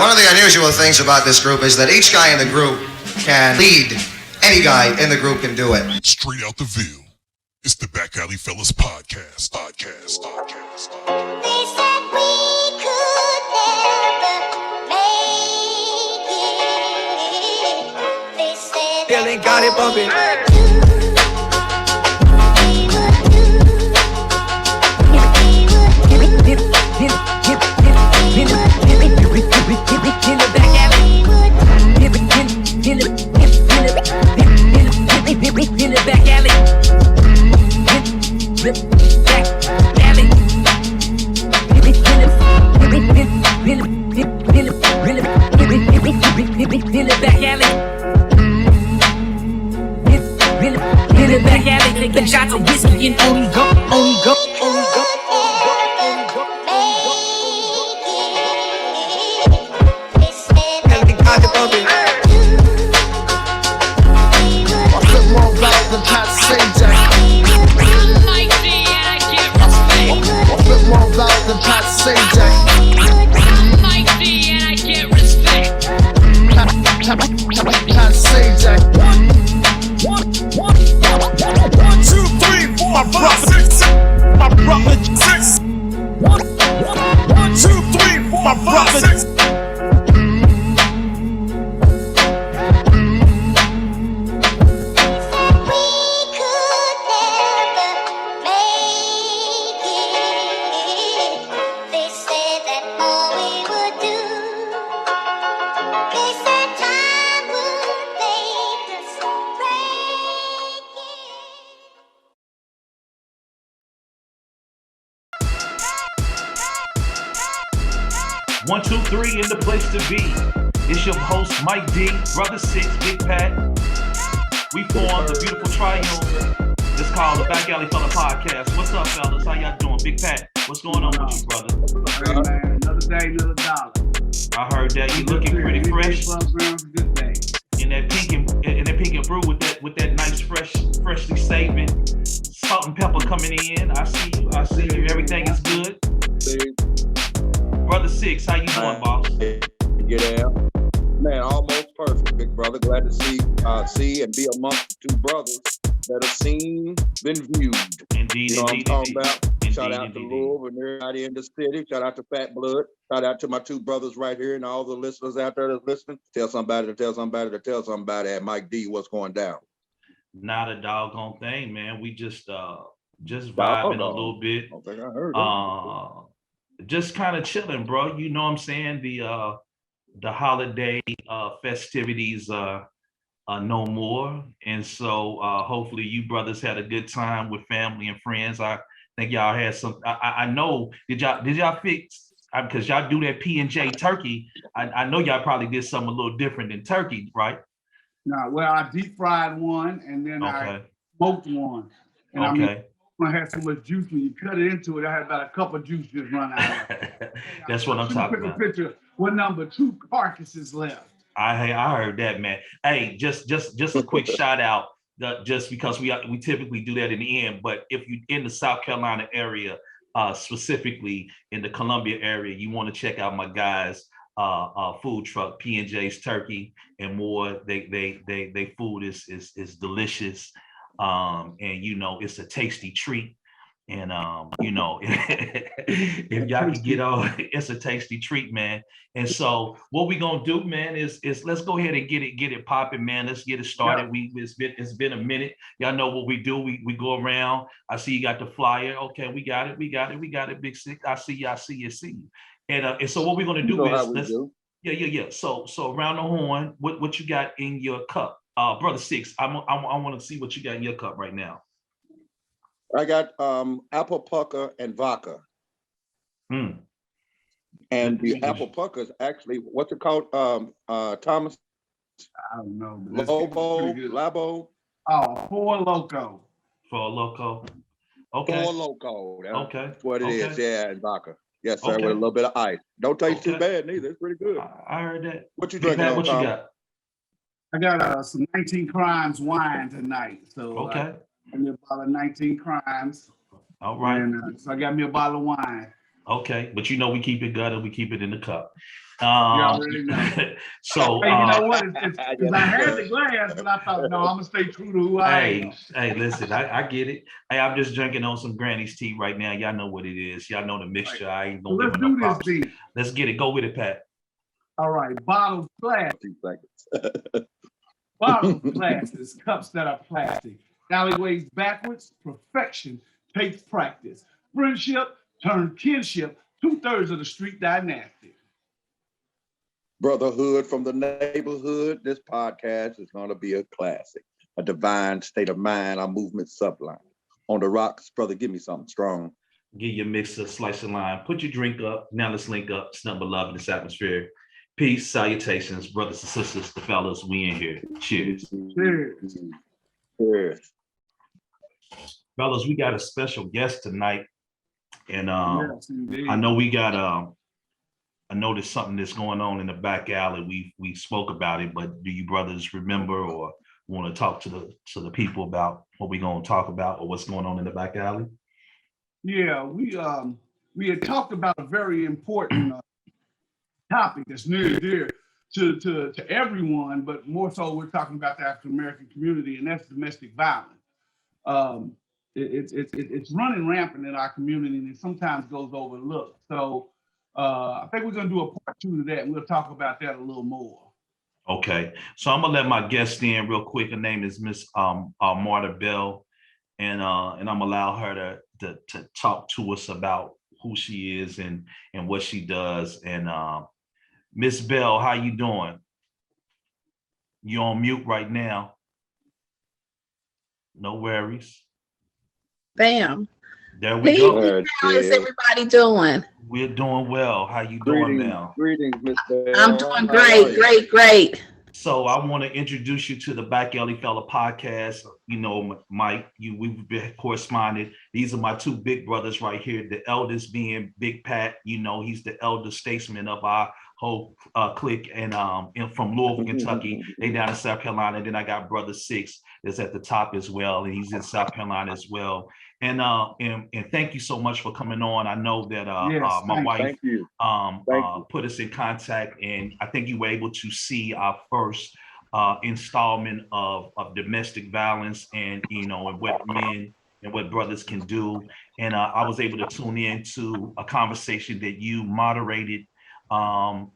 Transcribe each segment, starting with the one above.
one of the unusual things about this group is that each guy in the group can lead. Any guy in the group can do it. Straight out the Ville. It's the BackAlley Fellas podcast. They said we could never make it. They said Billy got it bumping. In the back alley. In the back alley, taking shots of whiskey and only go. One, two, three in the place to be. It's your host, Mike D, Brother Six, Big Pat. We formed the beautiful triangle. It's called the BackAlley Fella Podcast. What's up, fellas? How y'all doing? Big Pat, what's going on with you, brother? Hey, man, another day, another dollar. I heard that you looking pretty fresh. Good day. In that pink and brew with that nice freshly saving salt and pepper coming in. I see you. Everything is good. Brother Six, how you doing, boss? Get out. Man, almost perfect, big brother. Glad to see and be amongst the two brothers that have seen, been viewed. Indeed, you know indeed, what I'm talking about? Indeed, Shout out to Louisville and everybody in the city. Shout out to Fat Blood. Shout out to my two brothers right here and all the listeners out there that's listening. Tell somebody at Mike D what's going down. Not a doggone thing, man. We just vibing a little bit. I don't think I heard that. Just kind of chilling, bro. You know what I'm saying? The holiday festivities are no more. And so hopefully you brothers had a good time with family and friends. I think y'all had some, I know, did y'all fix, because y'all do that P&J turkey. I know y'all probably did something a little different than turkey, right? No, well, I deep fried one and then I smoked one. And okay. I had so much juice when you cut it into it. I had about a cup of juice just run out. That's what I'm talking about. Picture. What number 2 carcasses left? I heard that, man. Hey, just a quick shout out. Just because we typically do that in the end, but if you're in the South Carolina area, specifically in the Columbia area, you want to check out my guys' food truck, P&J's Turkey and more. They food is delicious. And you know, it's a tasty treat. And you know, if y'all can get on, it's a tasty treat, man. And so what we gonna do, man, is let's go ahead and get it popping, man. Let's get it started. Yeah. It's been a minute. Y'all know what we do. We go around. I see you got the flyer. Okay, we got it, Big Six. I see you. And so what we're gonna do is yeah. So around the horn, what you got in your cup? Brother Six, I want to see what you got in your cup right now. I got apple pucker and vodka. And the apple pucker is actually, what's it called, Thomas? I don't know. Labo? Oh, Four Loko. Okay. Four Loko. That's what it is, yeah, and vodka. Yes, sir, with a little bit of ice. Don't taste too bad neither. It's pretty good. I heard that. What you drinking on, what you got? I got some 19 Crimes wine tonight. So okay. I got me a bottle of 19 Crimes. All right. And so I got me a bottle of wine. Okay, but we keep it gutted, we keep it in the cup. Already know. So hey, you know what? It's I had the glass, but I thought, no, I'm gonna stay true to who I am. Hey, listen, I get it. Hey, I'm just drinking on some Granny's tea right now. Y'all know what it is. Y'all know the mixture. I ain't gonna Let's give no do props. this, D. Let's get it. Go with it, Pat. All right, bottles, glass. 2 seconds. Bottles, glasses, cups that are plastic. Alleyways backwards, perfection takes practice. Friendship turned kinship, 2/3 of the street dynastic. Brotherhood from the neighborhood. This podcast is going to be a classic, a divine state of mind, our movement sublime. On the rocks, brother, give me something strong. Get your mixer, slice of lime, put your drink up. Now let's link up, snuggle love in this atmosphere. Peace, salutations, brothers and sisters, the fellas, we in here. Cheers. Cheers. Cheers. Fellas, we got a special guest tonight. And Yes, indeed. I know we got I know there's something that's going on in the back alley. We spoke about it, but do you brothers remember or want to talk to the people about what we're going to talk about or what's going on in the back alley? Yeah, we had talked about a very important topic that's near and dear to everyone, but more so we're talking about the African American community, and that's domestic violence. It's running rampant in our community, and it sometimes goes overlooked. So I think we're going to do a part 2 to that, and we'll talk about that a little more. Okay, so I'm gonna let my guest in real quick. Her name is Miss Marta Bell, and I'm gonna allow her to talk to us about who she is and what she does. And Miss Bell, how you doing? You on mute right now. No worries. Bam. There we go. How is everybody doing? We're doing well. How you doing now? Greetings, Miss Bell. I'm doing great. So I want to introduce you to the BackAlley Fella podcast. You know, Mike, we've been corresponded. These are my 2 big brothers right here. The eldest being Big Pat. You know, he's the elder statesman of our whole clique, and from Louisville, Kentucky. They down in South Carolina. And then I got brother 6 that's at the top as well, and he's in South Carolina as well. And thank you so much for coming on. I know that my wife put us in contact, and I think you were able to see our first installment of domestic violence, and and what men and what brothers can do. And I was able to tune in to a conversation that you moderated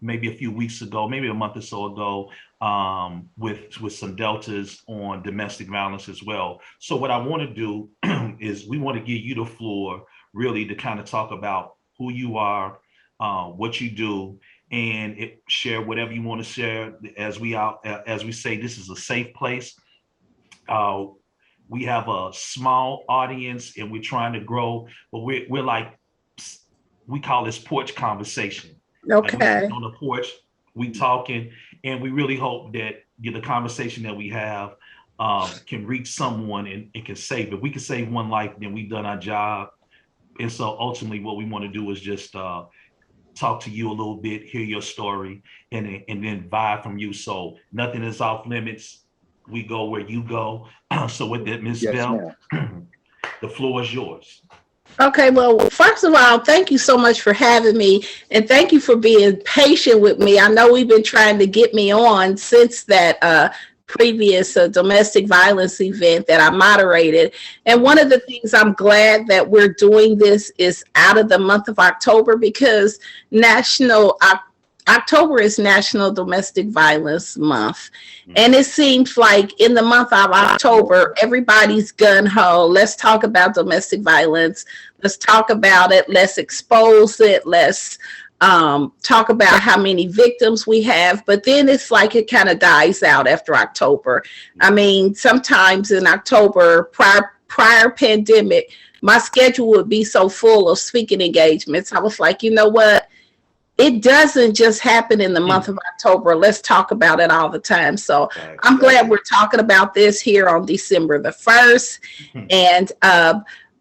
maybe a few weeks ago, maybe a month or so ago, with some deltas on domestic violence as well. So what I want to do is we want to give you the floor really to kind of talk about who you are, what you do, and share whatever you want to share. As we say, this is a safe place. We have a small audience and we're trying to grow, but we're like, we call this porch conversation. Okay. Like on the porch, we talking, and we really hope that the conversation that we have can reach someone and can save. If we can save one life, then we've done our job. And so ultimately what we want to do is just talk to you a little bit, hear your story, and then vibe from you. So nothing is off limits. We go where you go. So with that, Ms. Bell, the floor is yours. Okay, well, first of all, thank you so much for having me, and thank you for being patient with me. I know we've been trying to get me on since that previous domestic violence event that I moderated. And one of the things I'm glad that we're doing this is out of the month of October, because October is National Domestic Violence Month. And it seems like in the month of October, everybody's gung-ho. Let's talk about domestic violence. Let's talk about it. Let's expose it. Let's talk about how many victims we have. But then it's like it kind of dies out after October. I mean, sometimes in October, prior pandemic, my schedule would be so full of speaking engagements. I was like, you know what? It doesn't just happen in the month of October. Let's talk about it all the time. So I'm glad we're talking about this here on December the 1st. And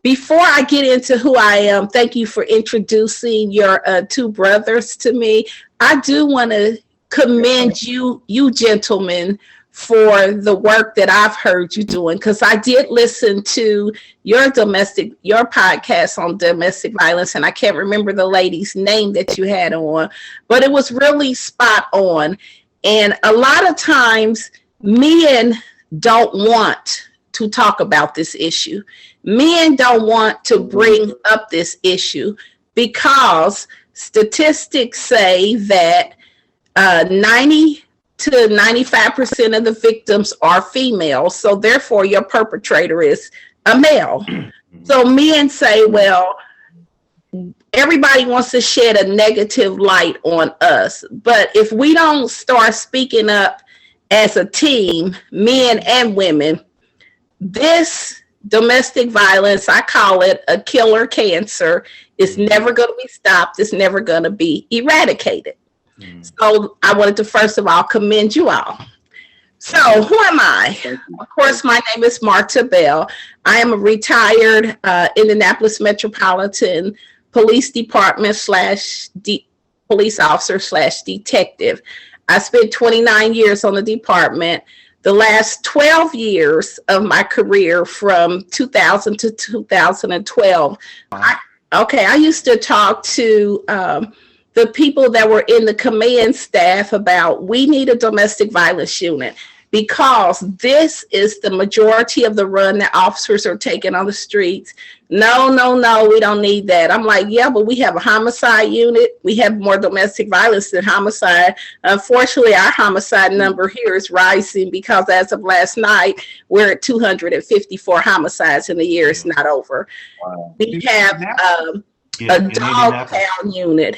before I get into who I am, thank you for introducing your 2 brothers to me. I do want to commend you gentlemen for the work that I've heard you doing, because I did listen to your podcast on domestic violence, and I can't remember the lady's name that you had on, but it was really spot on. And a lot of times men don't want to talk about this issue. Men don't want to bring up this issue because statistics say that 90 to 95% of the victims are female. So therefore your perpetrator is a male. So men say, well, everybody wants to shed a negative light on us. But if we don't start speaking up as a team, men and women, this domestic violence, I call it a killer cancer, is never going to be stopped. It's never going to be eradicated. So I wanted to first of all commend you all. So who am I? Of course, my name is Marta Bell. I am a retired Indianapolis Metropolitan Police Department / police officer / detective. I spent 29 years on the department. The last 12 years of my career, from 2000 to 2012. I used to talk to the people that were in the command staff about, we need a domestic violence unit, because this is the majority of the run that officers are taking on the streets. No, we don't need that. I'm like, yeah, but we have a homicide unit. We have more domestic violence than homicide. Unfortunately, our homicide number here is rising because as of last night, we're at 254 homicides and the year is not over. Wow. We have a dog pound unit,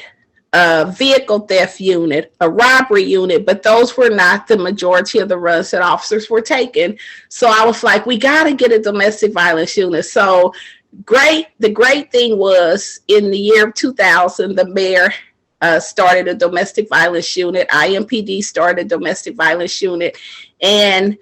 a vehicle theft unit, a robbery unit, but those were not the majority of the runs that officers were taking. So I was like, we got to get a domestic violence unit. So the great thing was, in the year of 2000, the mayor started a domestic violence unit. IMPD started a domestic violence unit, and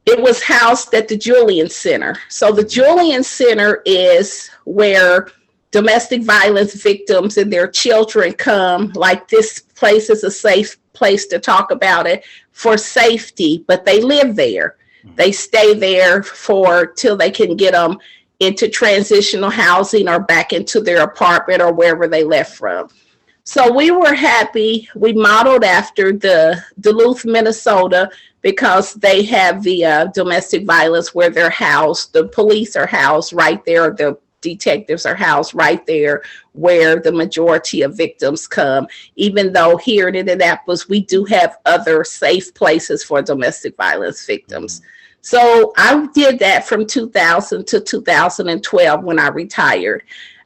it was housed at the Julian Center. So the Julian Center is where domestic violence victims and their children come. Like, this place is a safe place to talk about it for safety, but they live there. They stay there till they can get them into transitional housing or back into their apartment or wherever they left from. So we were happy. We modeled after the Duluth, Minnesota, because they have the domestic violence where they're housed. The police are housed right there. The detectives are housed right there where the majority of victims come, even though here in Indianapolis, we do have other safe places for domestic violence victims. So I did that from 2000 to 2012 when I retired.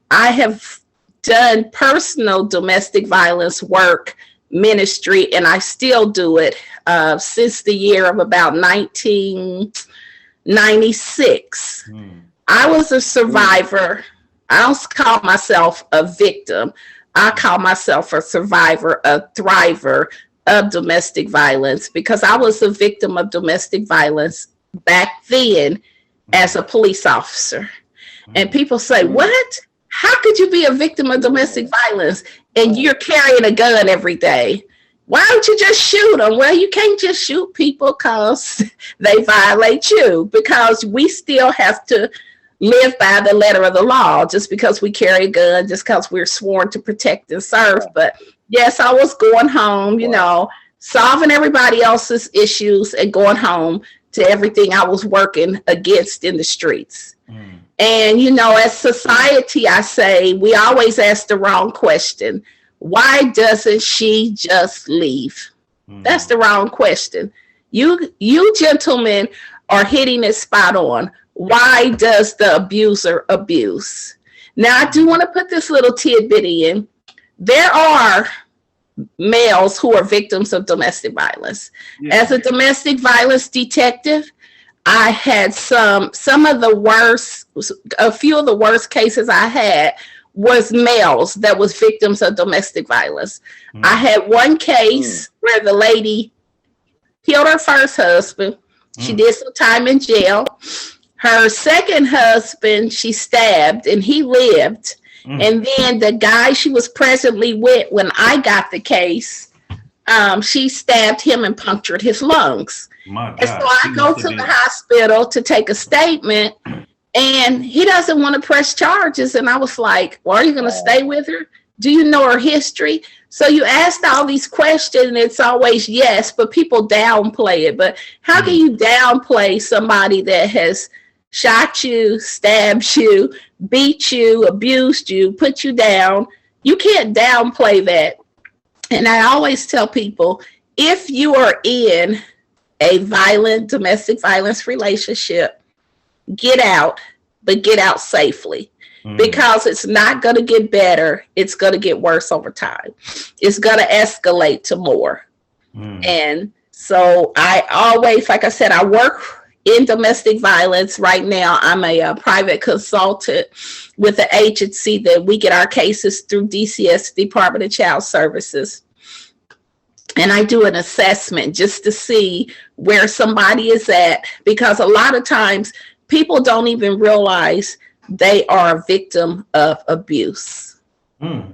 I have done personal domestic violence work, ministry, and I still do it since the year of about 1996. I was a survivor. I don't call myself a victim. I call myself a survivor, a thriver of domestic violence, because I was a victim of domestic violence back then as a police officer. And people say, what? How could you be a victim of domestic violence and you're carrying a gun every day? Why don't you just shoot them? Well, you can't just shoot people because they violate you, because we still have to live by the letter of the law. Just because we carry a gun, just because we're sworn to protect and serve. But yes, I was going home, solving everybody else's issues and going home to everything I was working against in the streets. And, as society, I say, we always ask the wrong question. Why doesn't she just leave? That's the wrong question. You gentlemen are hitting it spot on. Why does the abuser abuse? Now, I do want to put this little tidbit in. There are males who are victims of domestic violence. Yeah. As a domestic violence detective, I had a few of the worst cases I had was males that was victims of domestic violence. I had one case where the lady killed her first husband. She did some time in jail. Her second husband, she stabbed and he lived. And then the guy she was presently with when I got the case she stabbed him and punctured his lungs. My God. And so I go to the hospital to take a statement, and he doesn't want to press charges. And I was like, well, are you going to stay with her? Do you know her history? So you asked all these questions, and it's always yes, but people downplay it. But how can you downplay somebody that has shot you, stabbed you, beat you, abused you, put you down? You can't downplay that. And I always tell people, if you are in a violent domestic violence relationship, get out, but get out safely. Because it's not going to get better. It's going to get worse over time. It's going to escalate to more. And so I always, like I said, I work in domestic violence. Right now, I'm a private consultant with the agency that we get our cases through DCS, Department of Child Services. And I do an assessment just to see where somebody is at, because a lot of times people don't even realize they are a victim of abuse. They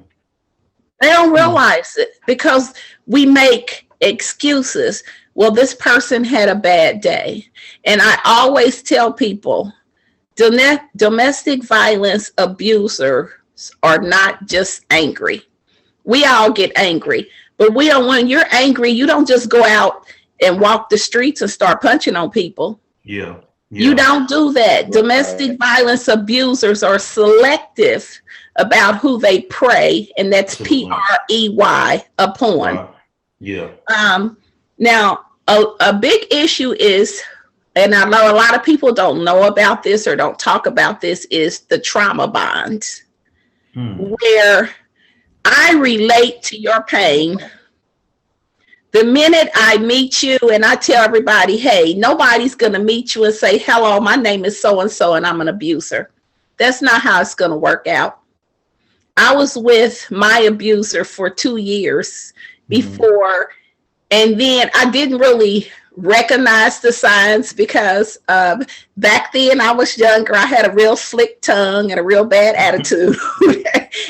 don't realize it because we make excuses. Well, this person had a bad day. And I always tell people, domestic violence abusers are not just angry. We all get angry, but when you're angry, you don't just go out and walk the streets and start punching on people. Yeah. You don't do that. Domestic violence abusers are selective about who they prey, and that's PREY upon. Now, a big issue is, and I know a lot of people don't know about this or don't talk about this, is the trauma bond, where I relate to your pain. The minute I meet you and I tell everybody, hey, nobody's going to meet you and say, hello, my name is so-and-so and I'm an abuser. That's not how it's going to work out. I was with my abuser for 2 years before, and then I didn't really recognize the signs because back then I was younger. I had a real slick tongue and a real bad attitude.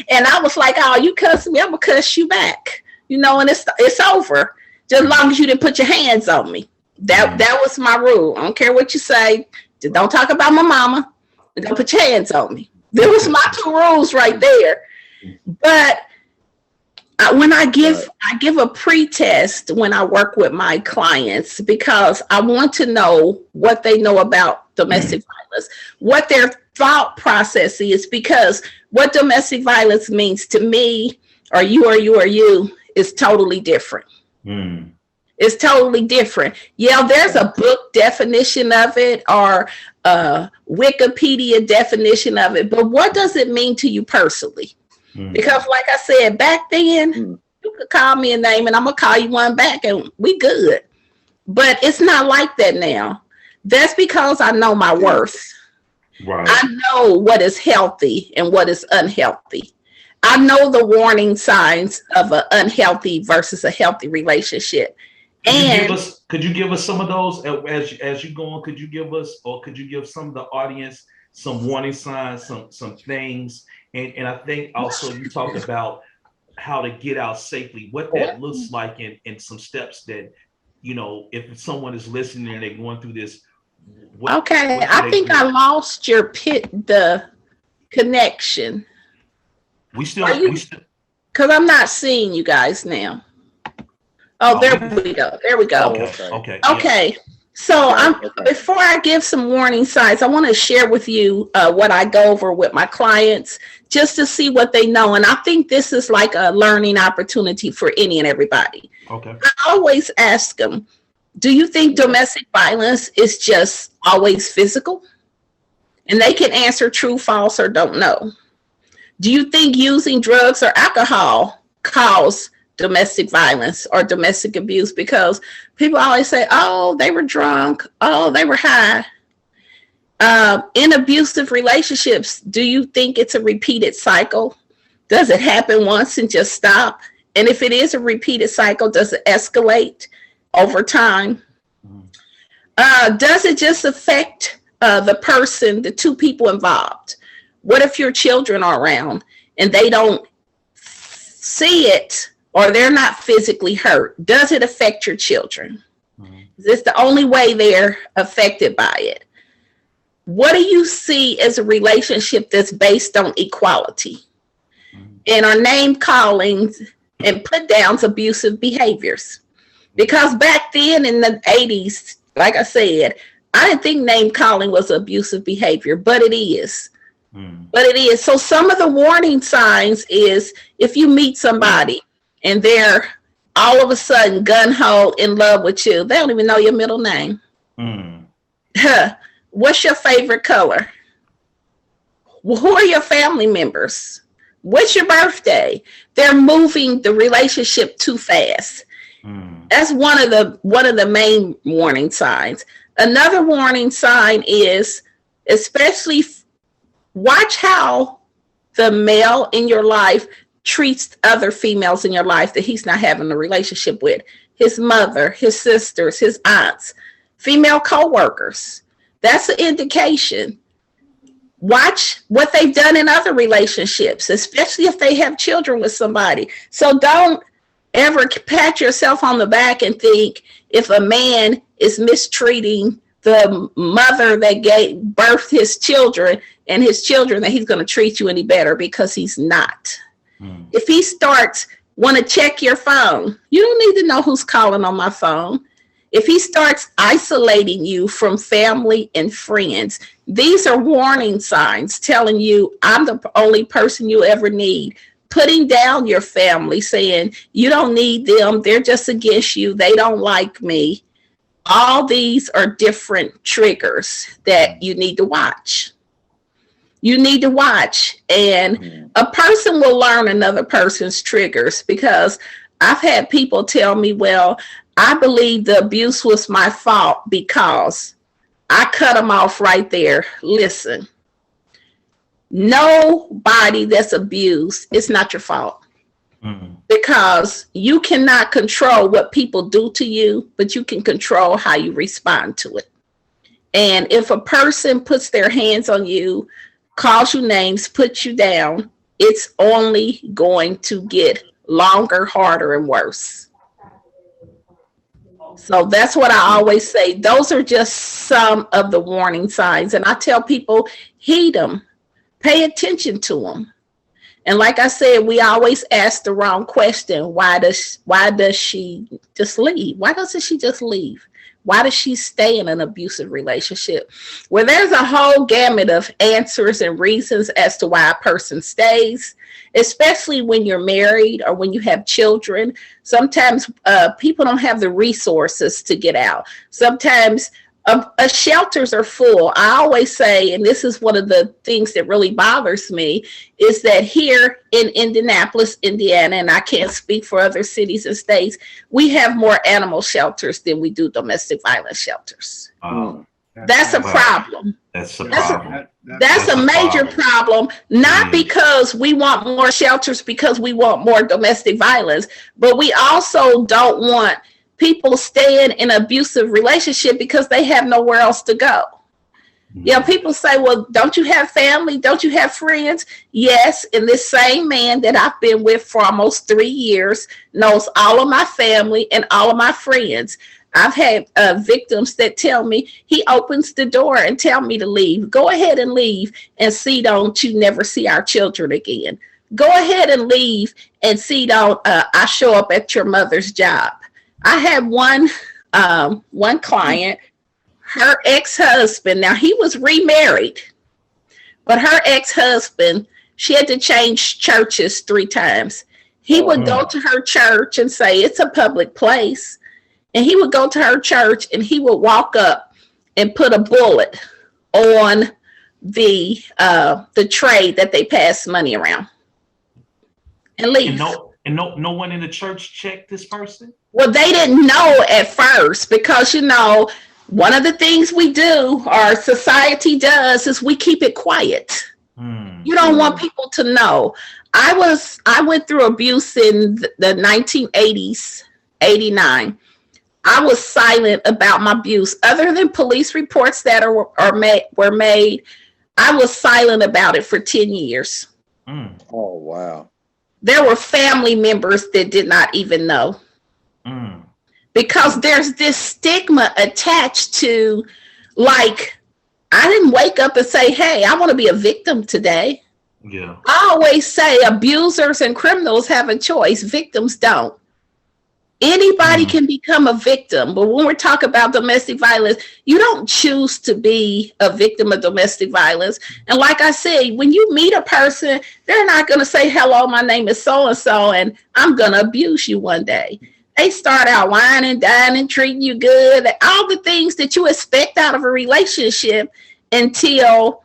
And I was like, oh, you cuss me, I'm going to cuss you back. And it's over. Just as long as you didn't put your hands on me. That was my rule. I don't care what you say. Just don't talk about my mama. And don't put your hands on me. There was my 2 rules right there. But when I give a pre-test when I work with my clients, because I want to know what they know about domestic violence, what their thought process is, because what domestic violence means to me, or you, is totally different. It's totally different. Yeah, there's a book definition of it or a Wikipedia definition of it, but what does it mean to you personally? Because like I said, back then, you could call me a name and I'm going to call you one back and we good. But it's not like that now. That's because I know my worth. Right. I know what is healthy and what is unhealthy. I know the warning signs of an unhealthy versus a healthy relationship. Could you give us some of those as you go on? Could you give some of the audience some warning signs, some things? And I think also you talked about how to get out safely, what that looks like, and some steps that, if someone is listening and they're going through this. I think I lost the connection. Because I'm not seeing you guys now. Oh, there we go. Okay. So before I give some warning signs, I want to share with you what I go over with my clients just to see what they know. And I think this is like a learning opportunity for any and everybody. Okay. I always ask them, do you think domestic violence is just always physical? And they can answer true, false, or don't know. Do you think using drugs or alcohol cause domestic violence or domestic abuse? Because people always say, oh, they were drunk. Oh, they were high. In abusive relationships, do you think it's a repeated cycle? Does it happen once and just stop? And if it is a repeated cycle, does it escalate over time? Does it just affect the person, the 2 people involved? What if your children are around and they don't see it, or they're not physically hurt, does it affect your children? Is this the only way they're affected by it? What do you see as a relationship that's based on equality? And are name callings and put downs abusive behaviors? Because back then in the 80s, like I said, I didn't think name calling was abusive behavior, but it is. But it is. So some of the warning signs is if you meet somebody and they're all of a sudden gun-ho in love with you, they don't even know your middle name. What's your favorite color? Who are your family members? What's your birthday? They're moving the relationship too fast. That's one of the main warning signs. Another warning sign is especially watch how the male in your life treats other females in your life that he's not having a relationship with. His mother, his sisters, his aunts, female co-workers. That's an indication. Watch what they've done in other relationships, especially if they have children with somebody. So don't ever pat yourself on the back and think if a man is mistreating the mother that gave birth his children and his children that he's going to treat you any better, because he's not. If he starts want to check your phone, you don't need to know who's calling on my phone. If he starts isolating you from family and friends, these are warning signs telling you I'm the only person you ever need. Putting down your family, saying you don't need them, they're just against you, they don't like me. All these are different triggers that you need to watch. You need to watch, and a person will learn another person's triggers, because I've had people tell me, well, I believe the abuse was my fault because I cut them off right there. Listen, nobody that's abused, it's not your fault. Because you cannot control what people do to you, but you can control how you respond to it. And if a person puts their hands on you, calls you names, puts you down, it's only going to get longer, harder, and worse. So that's what I always say. Those are just some of the warning signs. And I tell people, heed them, pay attention to them. And like I said, we always ask the wrong question. Why does she just leave? Why doesn't she just leave? Why does she stay in an abusive relationship? Well, there's a whole gamut of answers and reasons as to why a person stays, especially when you're married or when you have children. Sometimes people don't have the resources to get out. Sometimes shelters are full. I always say, and this is one of the things that really bothers me, is that here in Indianapolis, Indiana, and I can't speak for other cities and states, we have more animal shelters than we do domestic violence shelters. That's a problem. That's a problem. That's a major problem, not because we want more shelters because we want more domestic violence, but we also don't want people staying in an abusive relationship because they have nowhere else to go. You know, people say, well, don't you have family? Don't you have friends? Yes. And this same man that I've been with for almost 3 years knows all of my family and all of my friends. I've had victims that tell me he opens the door and tell me to leave. Go ahead and leave and see don't you never see our children again. Go ahead and leave and see don't I show up at your mother's job. I had one client, her ex-husband, now he was remarried, but her ex-husband, she had to change churches 3 times. He would go to her church and say, it's a public place. And he would go to her church and he would walk up and put a bullet on the tray that they pass money around and leave. And no one in the church checked this person? Well, they didn't know at first because, you know, one of the things we do, our society does, is we keep it quiet. You don't want people to know. I went through abuse in the 1980s, 89. I was silent about my abuse. Other than police reports that were made, I was silent about it for 10 years. Oh, wow. there were family members that did not even know. Because there's this stigma attached to, like, I didn't wake up and say, hey, I want to be a victim today. Yeah. I always say abusers and criminals have a choice. Victims don't. Anybody can become a victim. But when we're talking about domestic violence, you don't choose to be a victim of domestic violence. And like I said, when you meet a person, they're not going to say, hello, my name is so-and-so, and I'm going to abuse you one day. They start out whining, dining, treating you good, all the things that you expect out of a relationship until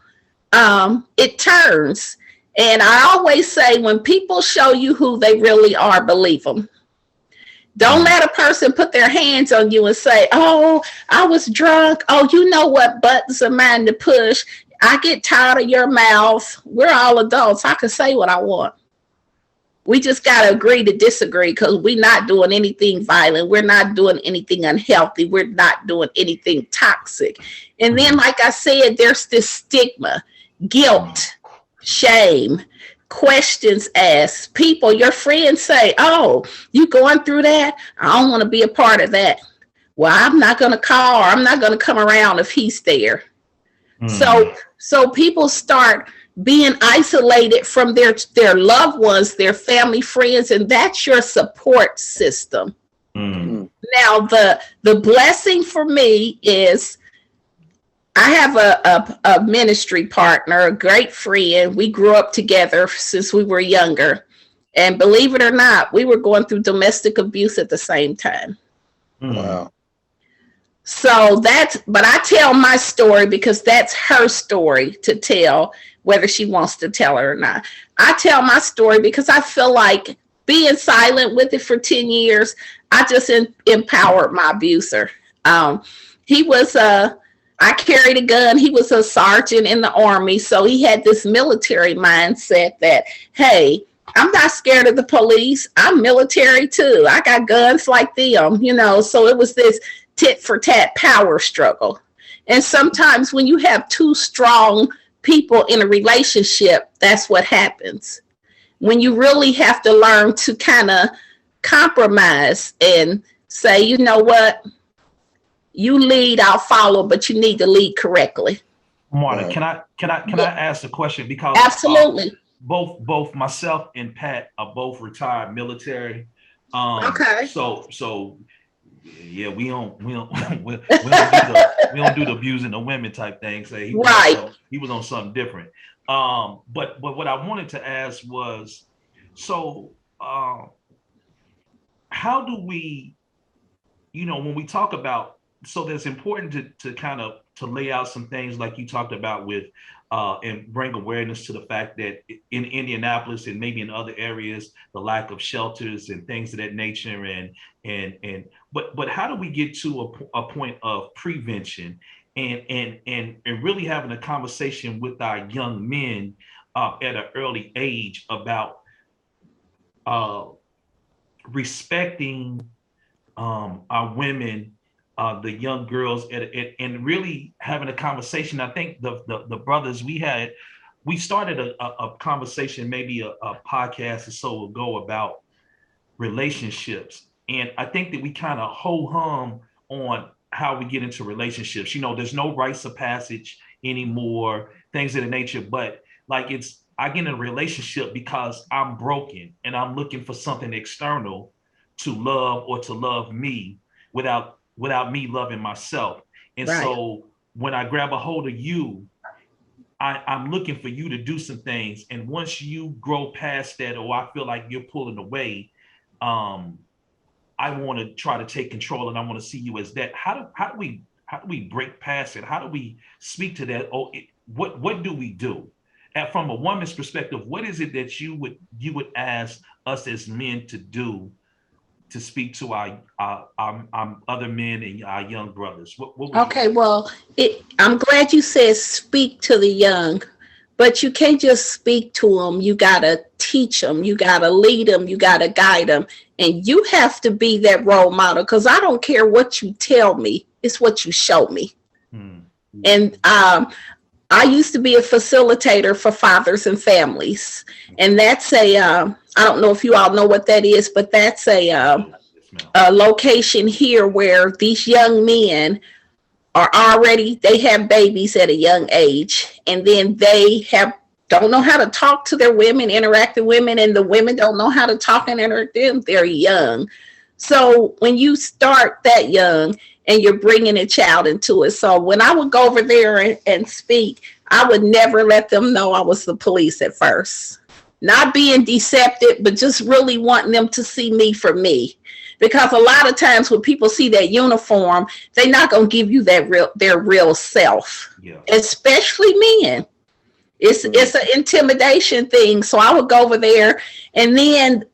it turns. And I always say, when people show you who they really are, believe them. Don't let a person put their hands on you and say, oh, I was drunk. Oh, you know what buttons are mine to push. I get tired of your mouth. We're all adults. I can say what I want. We just got to agree to disagree, because we're not doing anything violent. We're not doing anything unhealthy. We're not doing anything toxic. And then, like I said, there's this stigma, guilt, shame, questions asked. People, your friends say, oh, you going through that? I don't want to be a part of that. Well, I'm not going to call, or I'm not going to come around if he's there. So people start being isolated from their loved ones, their family, friends, and that's your support system. Now, the blessing for me is I have a ministry partner, a great friend. We grew up together since we were younger. And believe it or not, we were going through domestic abuse at the same time. Wow. So but I tell my story because that's her story to tell, whether she wants to tell it or not. I tell my story because I feel like being silent with it for 10 years, I just empowered my abuser. He was I carried a gun. He was a sergeant in the Army. So he had this military mindset that, hey, I'm not scared of the police. I'm military too. I got guns like them, so it was this tit for tat power struggle. And sometimes when you have two strong people in a relationship, that's what happens. When you really have to learn to kind of compromise and say, you know what? You lead, I'll follow, but you need to lead correctly. Marta, can I ask a question? Because absolutely, both myself and Pat are both retired military. Okay. So yeah, we don't do the abusing the women type thing. Say he was on something different. But what I wanted to ask was, so how do we, when we talk about, so that's important to kind of to lay out some things like you talked about with and bring awareness to the fact that in Indianapolis and maybe in other areas, the lack of shelters and things of that nature, but how do we get to a point of prevention and really having a conversation with our young men at an early age about respecting our women, the young girls, and really having a conversation. I think the brothers we started a conversation, maybe a podcast or so ago about relationships. And I think that we kind of ho-hum on how we get into relationships. There's no rites of passage anymore, things of the nature, but like I get in a relationship because I'm broken and I'm looking for something external to love or to love me without me loving myself. And so when I grab a hold of you, I'm looking for you to do some things. And once you grow past that, or I feel like you're pulling away, I want to try to take control, and I want to see you as that. How do we break past it? How do we speak to that? What do we do? And from a woman's perspective, what is it that you would ask us as men to do to speak to our other men and our young brothers? I'm glad you said speak to the young, but you can't just speak to them. You got to teach them. You got to lead them. You got to guide them. And you have to be that role model, because I don't care what you tell me. It's what you show me. And I used to be a facilitator for fathers and families. And that's I don't know if you all know what that is, but that's a location here where these young men they have babies at a young age, and then don't know how to talk to their women, interact with women, and the women don't know how to talk and interact with them. They're young. So when you start that young and you're bringing a child into it. So when I would go over there and speak, I would never let them know I was the police at first. Not being deceptive, but just really wanting them to see me for me. Because a lot of times when people see that uniform, they're not going to give you their real self, especially men. It's an intimidation thing. So I would go over there, and then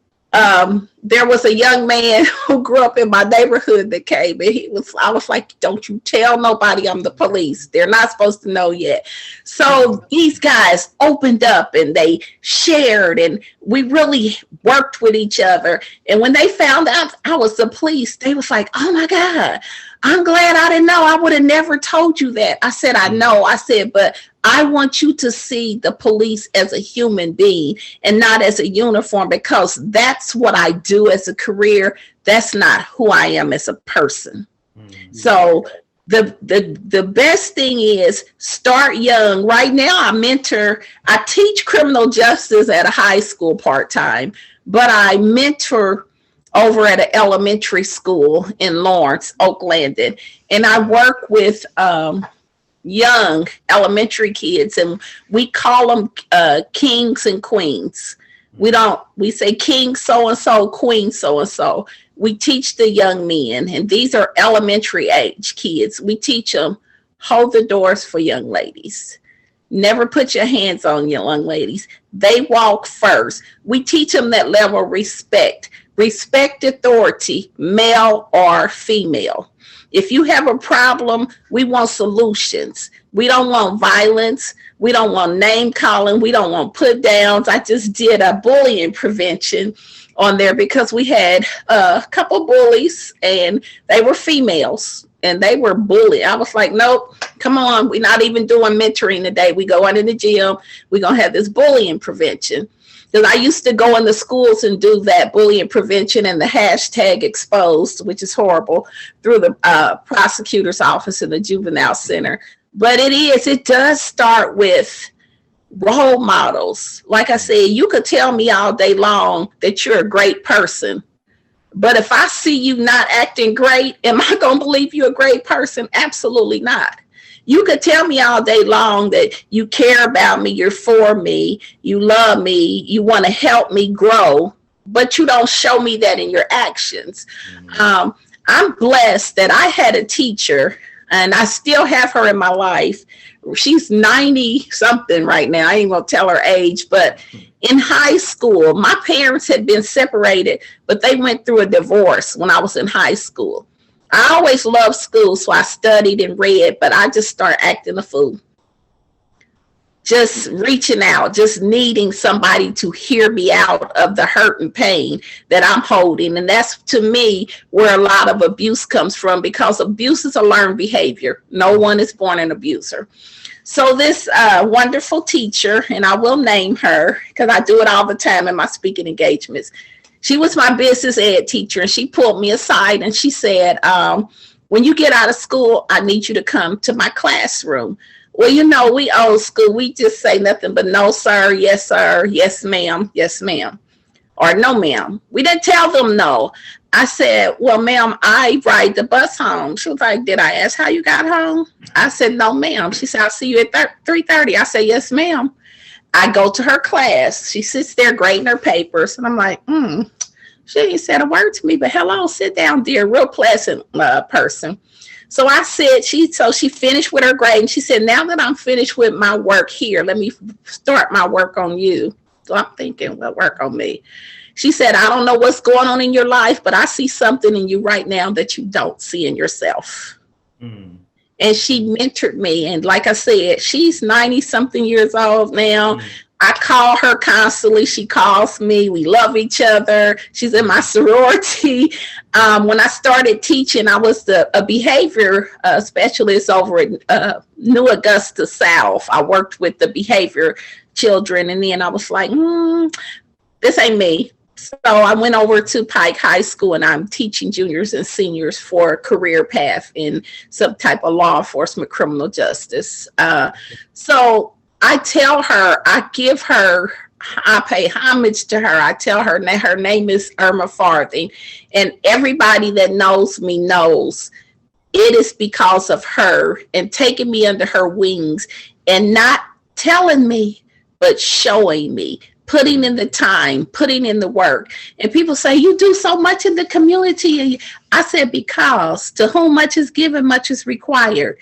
there was a young man who grew up in my neighborhood that came, and I was like, don't you tell nobody I'm the police. They're not supposed to know yet. So these guys opened up and they shared, and we really worked with each other. And when they found out I was the police, they was like, oh my God, I'm glad I didn't know. I would have never told you that. I said, I know. I said, but I want you to see the police as a human being and not as a uniform, because that's what I do as a career. That's not who I am as a person. Mm-hmm. So the best thing is start young. Right now, I teach criminal justice at a high school part-time, but I mentor over at an elementary school in Lawrence, Oak Landing. And I work with young elementary kids, and we call them kings and queens. We say king so-and-so, queen so-and-so. We teach the young men, and these are elementary age kids. We teach them, hold the doors for young ladies. Never put your hands on young ladies. They walk first. We teach them that level of respect. Respect authority, male or female. If you have a problem, we want solutions. We don't want violence. We don't want name calling. We don't want put downs. I just did a bullying prevention on there because we had a couple bullies, and they were females, and they were bullied. I was like, nope, come on. We're not even doing mentoring today. We go out in the gym. We're going to have this bullying prevention. Because I used to go in the schools and do that bullying prevention and the hashtag exposed, which is horrible, through the prosecutor's office in the juvenile center. But it does start with role models. Like I said, you could tell me all day long that you're a great person. But if I see you not acting great, am I going to believe you're a great person? Absolutely not. You could tell me all day long that you care about me, you're for me, you love me, you want to help me grow, but you don't show me that in your actions. Mm-hmm. I'm blessed that I had a teacher, and I still have her in my life. She's 90 something right now. I ain't gonna tell her age, but in high school, my parents had been separated, but they went through a divorce when I was in high school. I always loved school, so I studied and read, but I just started acting a fool. Just reaching out, just needing somebody to hear me out of the hurt and pain that I'm holding. And that's, to me, where a lot of abuse comes from, because abuse is a learned behavior. No one is born an abuser. So this wonderful teacher, and I will name her because I do it all the time in my speaking engagements. She was my business ed teacher, and she pulled me aside and she said, when you get out of school, I need you to come to my classroom. Well, you know, we old school. We just say nothing but no, sir, yes, ma'am, yes, ma'am, or no, ma'am. We didn't tell them no. I said, well, ma'am, I ride the bus home. She was like, did I ask how you got home? I said, no, ma'am. She said, I'll see you at 3:30. I said, yes, ma'am. I go to her class. She sits there grading her papers. And I'm like, she ain't said a word to me, but hello, sit down, dear, real pleasant person. So I said, she finished with her grade. And she said, now that I'm finished with my work here, let me start my work on you. So I'm thinking, well, work on me. She said, I don't know what's going on in your life, but I see something in you right now that you don't see in yourself. And she mentored me. And like I said, she's 90 something years old now. I call her constantly. She calls me. We love each other. She's in my sorority. When I started teaching, I was a behavior specialist over at New Augusta South. I worked with the behavior children, and then I was like, this ain't me. So I went over to Pike High School, and I'm teaching juniors and seniors for a career path in some type of law enforcement, criminal justice. So I tell her, I pay homage to her. I tell her that her name is Irma Farthing, and everybody that knows me knows it is because of her and taking me under her wings and not telling me, but showing me, putting in the time, putting in the work. And people say, you do so much in the community. I said, because to whom much is given, much is required.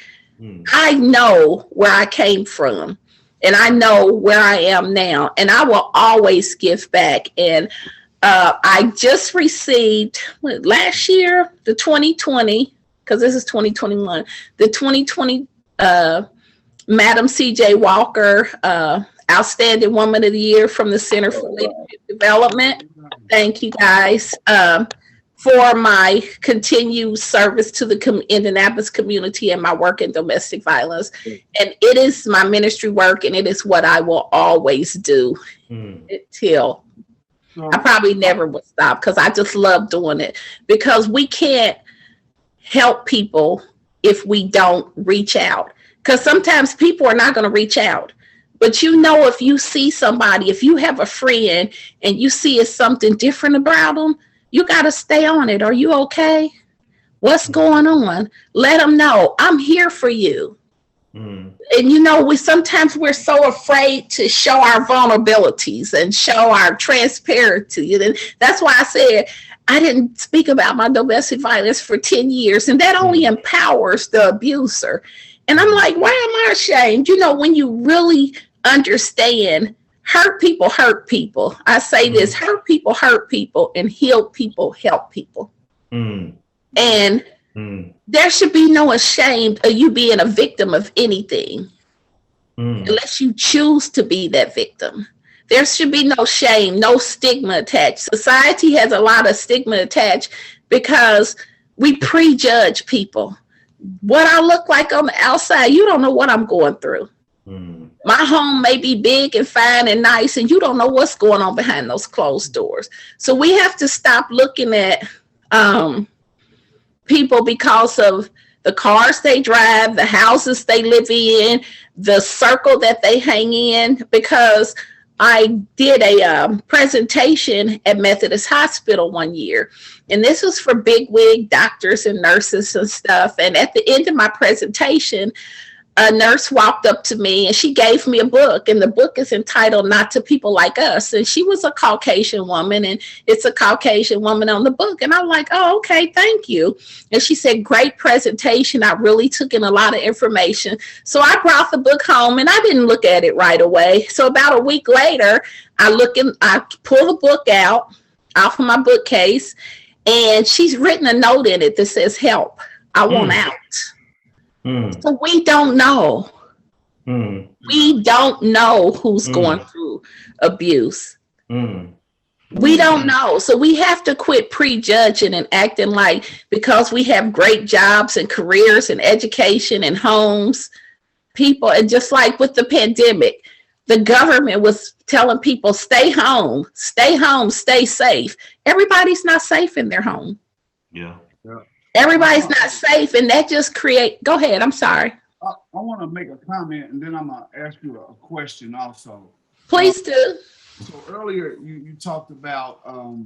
I know where I came from. And I know where I am now, and I will always give back. And I just received last year, the 2020, because this is 2021, the 2020 Madam CJ Walker Outstanding Woman of the Year from the Center for Leadership Development. Thank you guys for my continued service to the Indianapolis community and my work in domestic violence. And it is my ministry work, and it is what I will always do until I probably never will stop, because I just love doing it. Because we can't help people if we don't reach out. Because sometimes people are not going to reach out. But if you see somebody, if you have a friend and you see it's something different about them, you got to stay on it. Are you okay? What's going on? Let them know I'm here for you. And sometimes we're so afraid to show our vulnerabilities and show our transparency. And that's why I said I didn't speak about my domestic violence for 10 years. And that only empowers the abuser. And I'm like, why am I ashamed? When you really understand, hurt people hurt people. I say this, hurt people, and healed people help people. And there should be no ashamed of you being a victim of anything, unless you choose to be that victim. There should be no shame, no stigma attached. Society has a lot of stigma attached because we prejudge people. What I look like on the outside, you don't know what I'm going through. My home may be big and fine and nice, and you don't know what's going on behind those closed doors. So we have to stop looking at people because of the cars they drive, the houses they live in, the circle that they hang in. Because I did a presentation at Methodist Hospital one year, and this was for bigwig doctors and nurses and stuff. And at the end of my presentation, a nurse walked up to me and she gave me a book, and the book is entitled Not to People Like Us. And she was a Caucasian woman, and it's a Caucasian woman on the book. And I'm like, oh, okay, thank you. And she said, great presentation. I really took in a lot of information. So I brought the book home, and I didn't look at it right away. So about a week later, I pull the book out off of my bookcase, and she's written a note in it that says, help, I want out. So we don't know. We don't know who's going through abuse. We don't know. So we have to quit prejudging and acting like because we have great jobs and careers and education and homes, people, and just like with the pandemic, the government was telling people, stay home, stay safe. Everybody's not safe in their home. Yeah. Everybody's not safe, and that just go ahead, I'm sorry. I want to make a comment, and then I'm going to ask you a question also. Please do. So earlier you talked about how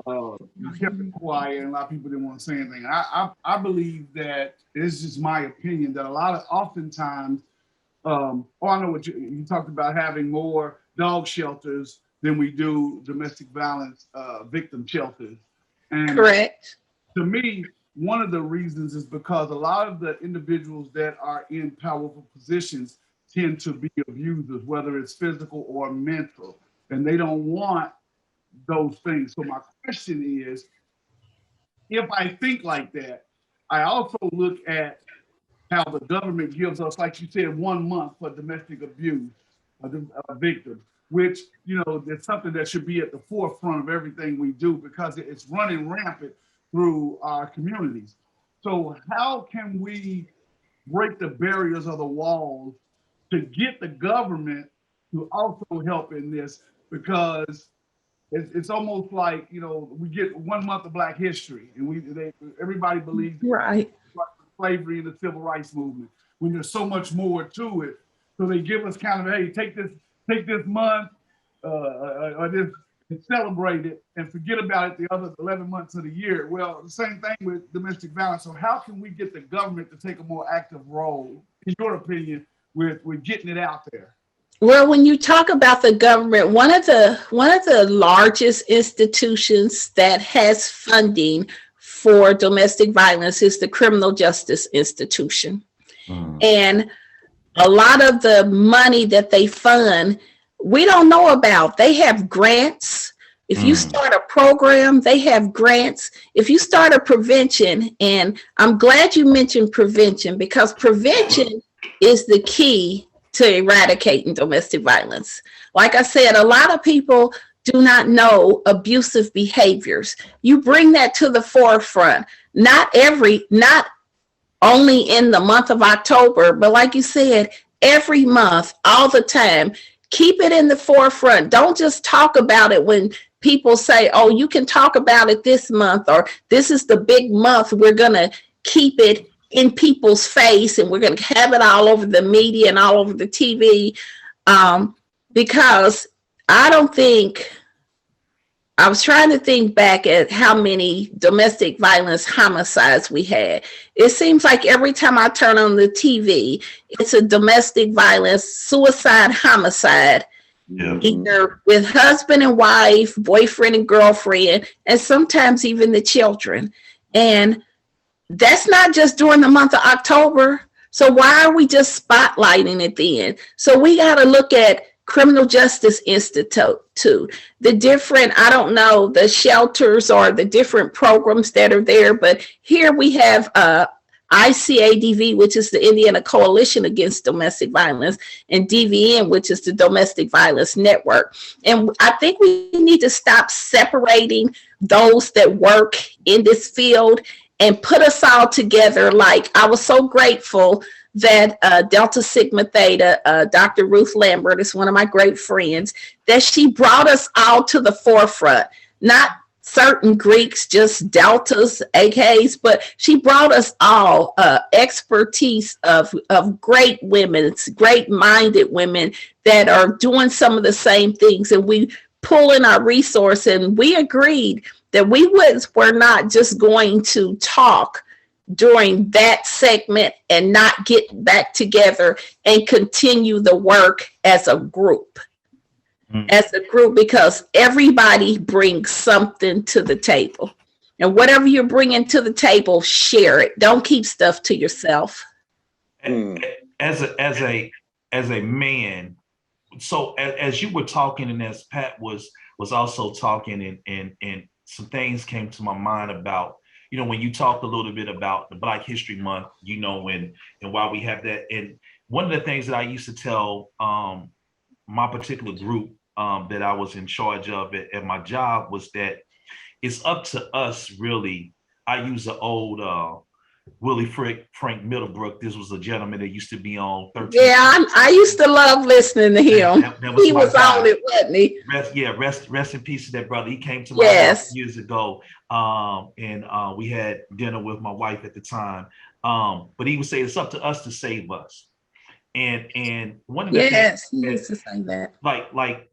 you kept it quiet and a lot of people didn't want to say anything. I believe that, this is my opinion, that oftentimes, I know what you talked about, having more dog shelters than we do domestic violence victim shelters. And correct. To me, one of the reasons is because a lot of the individuals that are in powerful positions tend to be abusers, whether it's physical or mental, and they don't want those things. So my question is, if I think like that, I also look at how the government gives us, like you said, 1 month for domestic abuse, a victim, which, you know, there's something that should be at the forefront of everything we do because it's running rampant through our communities. So how can we break the barriers of the walls to get the government to also help in this? Because it's almost like, you know, we get 1 month of Black History, and everybody believes Right. slavery and the civil rights movement, when there's so much more to it. So they give us kind of, hey, take this month or this and celebrate it and forget about it the other 11 months of the year. Well, the same thing with domestic violence. So how can we get the government to take a more active role, in your opinion, with getting it out there? Well, when you talk about the government, one of the largest institutions that has funding for domestic violence is the criminal justice institution. And a lot of the money that they fund, we don't know about. They have grants. If you start a program, they have grants. If you start a prevention, and I'm glad you mentioned prevention, because prevention is the key to eradicating domestic violence. Like I said, a lot of people do not know abusive behaviors. You bring that to the forefront, not only in the month of October, but like you said, every month, all the time. Keep it in the forefront. Don't just talk about it when people say, oh, you can talk about it this month, or this is the big month. We're going to keep it in people's face and we're going to have it all over the media and all over the TV. Because I was trying to think back at how many domestic violence homicides we had. It seems like every time I turn on the TV, it's a domestic violence, suicide, homicide, either with husband and wife, boyfriend and girlfriend, and sometimes even the children. And that's not just during the month of October. So why are we just spotlighting it then? So we got to look at Criminal Justice Institute, the different, I don't know, the shelters or the different programs that are there. But here we have ICADV, which is the Indiana Coalition Against Domestic Violence, and DVN, which is the Domestic Violence Network. And I think we need to stop separating those that work in this field and put us all together. Like, I was so grateful that Delta Sigma Theta, Dr. Ruth Lambert is one of my great friends, that she brought us all to the forefront, not certain Greeks, just Deltas, AKs, but she brought us all expertise of great women, great-minded women that are doing some of the same things, and we pull in our resource, and we agreed that we were not just going to talk during that segment and not get back together and continue the work as a group. Because everybody brings something to the table. And whatever you're bringing to the table, share it. Don't keep stuff to yourself. As a man, so as you were talking and as Pat was also talking, and some things came to my mind about, you know, when you talked a little bit about the Black History Month, you know, and why we have that. And one of the things that I used to tell my particular group that I was in charge of at my job was that it's up to us, really. I use the old Willie Frank Middlebrook. This was a gentleman that used to be on 13. Yeah, I used to love listening to him. He was on it, wasn't he? Rest in peace to that brother. He came to my house years ago, and we had dinner with my wife at the time. But he would say it's up to us to save us. And one of the things he used to say that. Like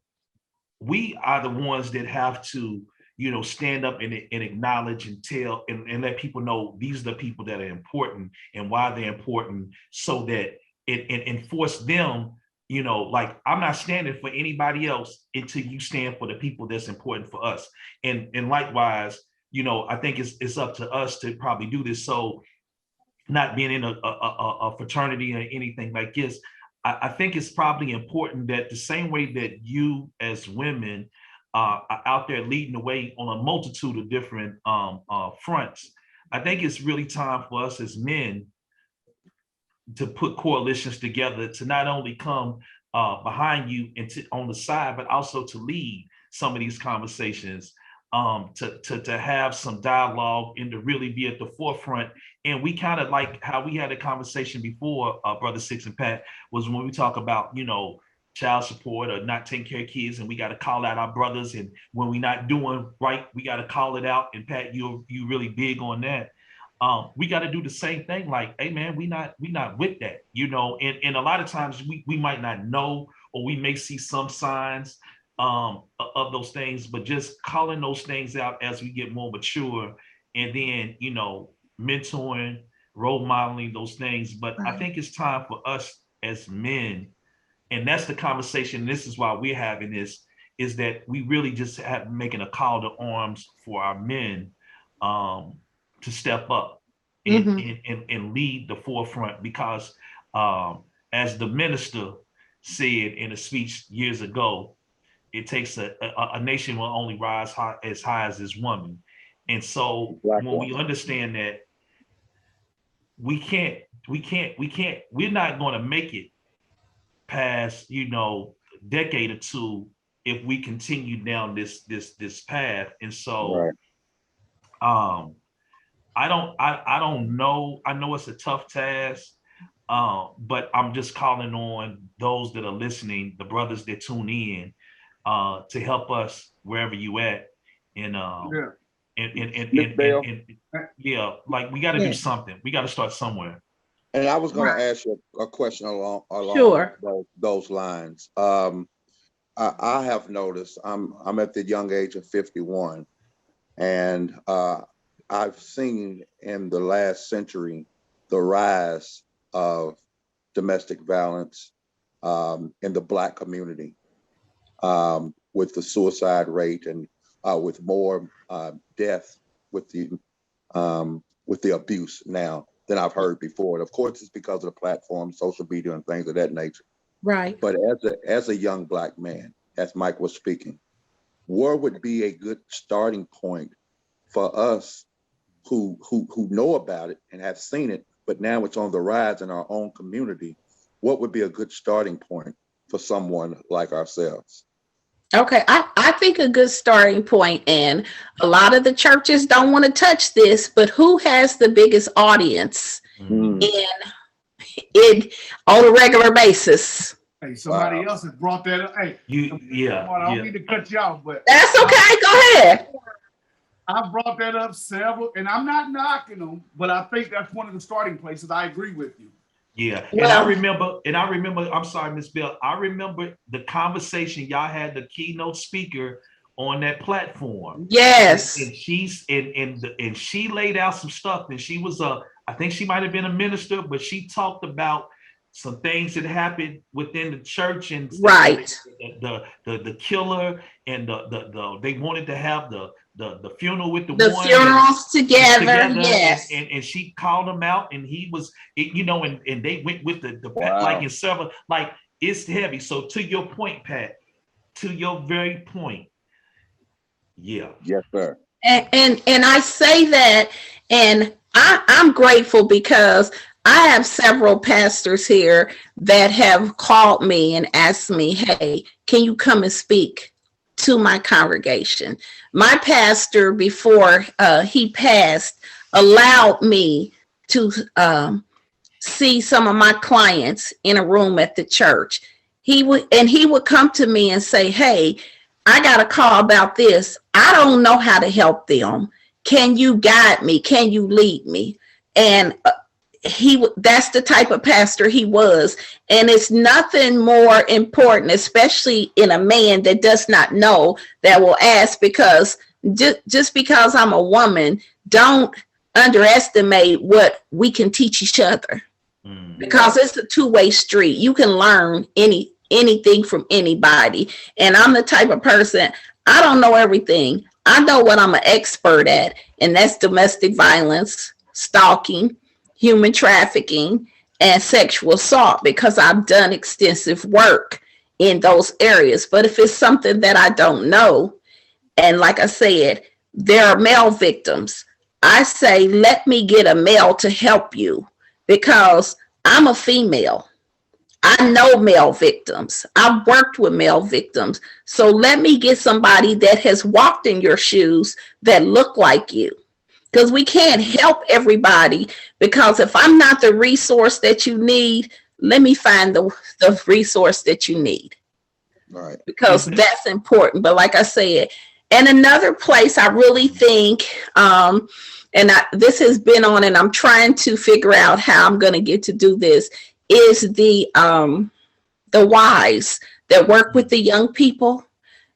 we are the ones that have to, you know, stand up and acknowledge and tell and let people know these are the people that are important and why they're important, so that it enforce them, you know, like, I'm not standing for anybody else until you stand for the people that's important for us. And likewise, you know, I think it's up to us to probably do this. So not being in a fraternity or anything like this, I think it's probably important that the same way that you as women are out there leading the way on a multitude of different fronts, I think it's really time for us as men to put coalitions together to not only come behind you and on the side, but also to lead some of these conversations, to have some dialogue and to really be at the forefront. And we kind of like how we had a conversation before, Brother Six and Pat, was when we talk about, child support or not taking care of kids, and we got to call out our brothers, and when we're not doing right, we got to call it out. And Pat, you really big on that. We got to do the same thing. Like, hey man, we not with that, and a lot of times we might not know, or we may see some signs of those things, but just calling those things out as we get more mature, and then mentoring, role modeling those things. But I think it's time for us as men, and that's the conversation. This is why we're having this, is that we really just have making a call to arms for our men to step up and lead the forefront, because as the minister said in a speech years ago, it takes a nation will only rise as high as this woman. And so when we understand that we're not going to make it past, decade or two if we continue down this path. And so I don't know. I know it's a tough task, but I'm just calling on those that are listening, the brothers that tune in, to help us wherever you at. And like we got to do something. We got to start somewhere. And I was going to ask you a question along those lines. I have noticed I'm at the young age of 51, and I've seen in the last century the rise of domestic violence in the Black community, with the suicide rate and with more death with the abuse now than I've heard before. And of course, it's because of the platform, social media, and things of that nature. Right. But as a young Black man, as Mike was speaking, where would be a good starting point for us who know about it and have seen it, but now it's on the rise in our own community? What would be a good starting point for someone like ourselves? Okay, I think a good starting point, and a lot of the churches don't want to touch this, but who has the biggest audience in on a regular basis? Hey, somebody else has brought that up. Hey, I don't mean to cut you off, but that's okay. Go ahead. I brought that up several, and I'm not knocking them, but I think that's one of the starting places. I agree with you. Yeah, and I remember, I'm sorry, Miss Bell, I remember the conversation y'all had, the keynote speaker on that platform. Yes. And she laid out some stuff, and she was I think she might have been a minister, but she talked about some things that happened within the church, and the killer, and the they wanted to have the funeral with the funerals together. Yes. And she called him out, and he was, and they went with the like in several, like it's heavy. So to your point, Pat, to your very point. Yeah. Yes, sir. And I say that, and I'm grateful because I have several pastors here that have called me and asked me, hey, can you come and speak to my congregation? My pastor, before he passed, allowed me to see some of my clients in a room at the church. He would come to me and say, hey, I got a call about this. I don't know how to help them. Can you guide me? Can you lead me? And that's the type of pastor he was. And it's nothing more important, especially in a man that does not know, that will ask, because just because I'm a woman, don't underestimate what we can teach each other, because it's a two-way street. You can learn anything from anybody. And I'm the type of person, I don't know everything. I know what I'm an expert at, and that's domestic violence, stalking, human trafficking, and sexual assault, because I've done extensive work in those areas. But if it's something that I don't know, and like I said, there are male victims, I say, let me get a male to help you, because I'm a female. I know male victims. I've worked with male victims. So let me get somebody that has walked in your shoes that look like you. Because we can't help everybody. Because if I'm not the resource that you need, let me find the resource that you need. Right. Because that's important. But like I said, and another place I really think, this has been on, and I'm trying to figure out how I'm going to get to do this, is the Ys that work with the young people.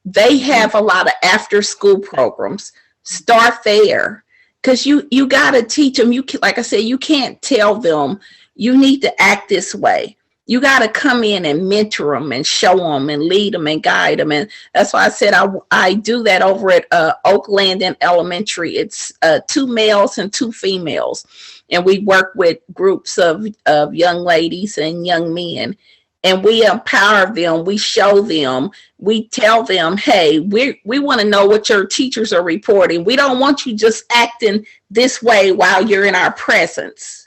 They have a lot of after school programs. Start there, because you got to teach them. Like I said, you can't tell them you need to act this way. You got to come in and mentor them and show them and lead them and guide them. And that's why I said I do that over at Oakland and Elementary. It's 2 males and 2 females. And we work with groups of young ladies and young men. And we empower them. We show them. We tell them, hey, we want to know what your teachers are reporting. We don't want you just acting this way while you're in our presence.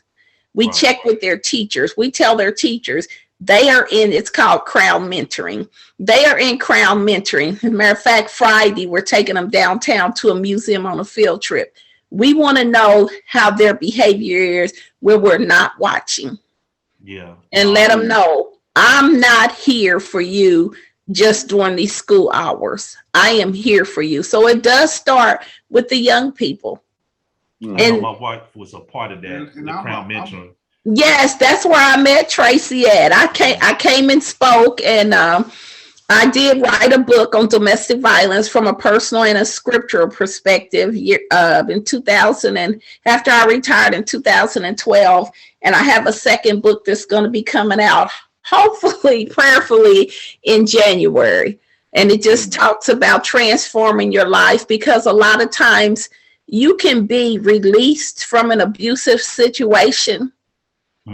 We check with their teachers. We tell their teachers they are in, it's called Crown Mentoring. They are in Crown Mentoring. As a matter of fact, Friday, we're taking them downtown to a museum on a field trip. We want to know how their behavior is when we're not watching. Yeah. And let them know, I'm not here for you just during these school hours. I am here for you. So it does start with the young people. And my wife was a part of that, the Crown Mentoring. Yes, that's where I met Tracy at. I came and spoke, and I did write a book on domestic violence from a personal and a scriptural perspective in 2000, and after I retired in 2012. And I have a second book that's going to be coming out, hopefully, prayerfully, in January. And it just talks about transforming your life, because a lot of times you can be released from an abusive situation,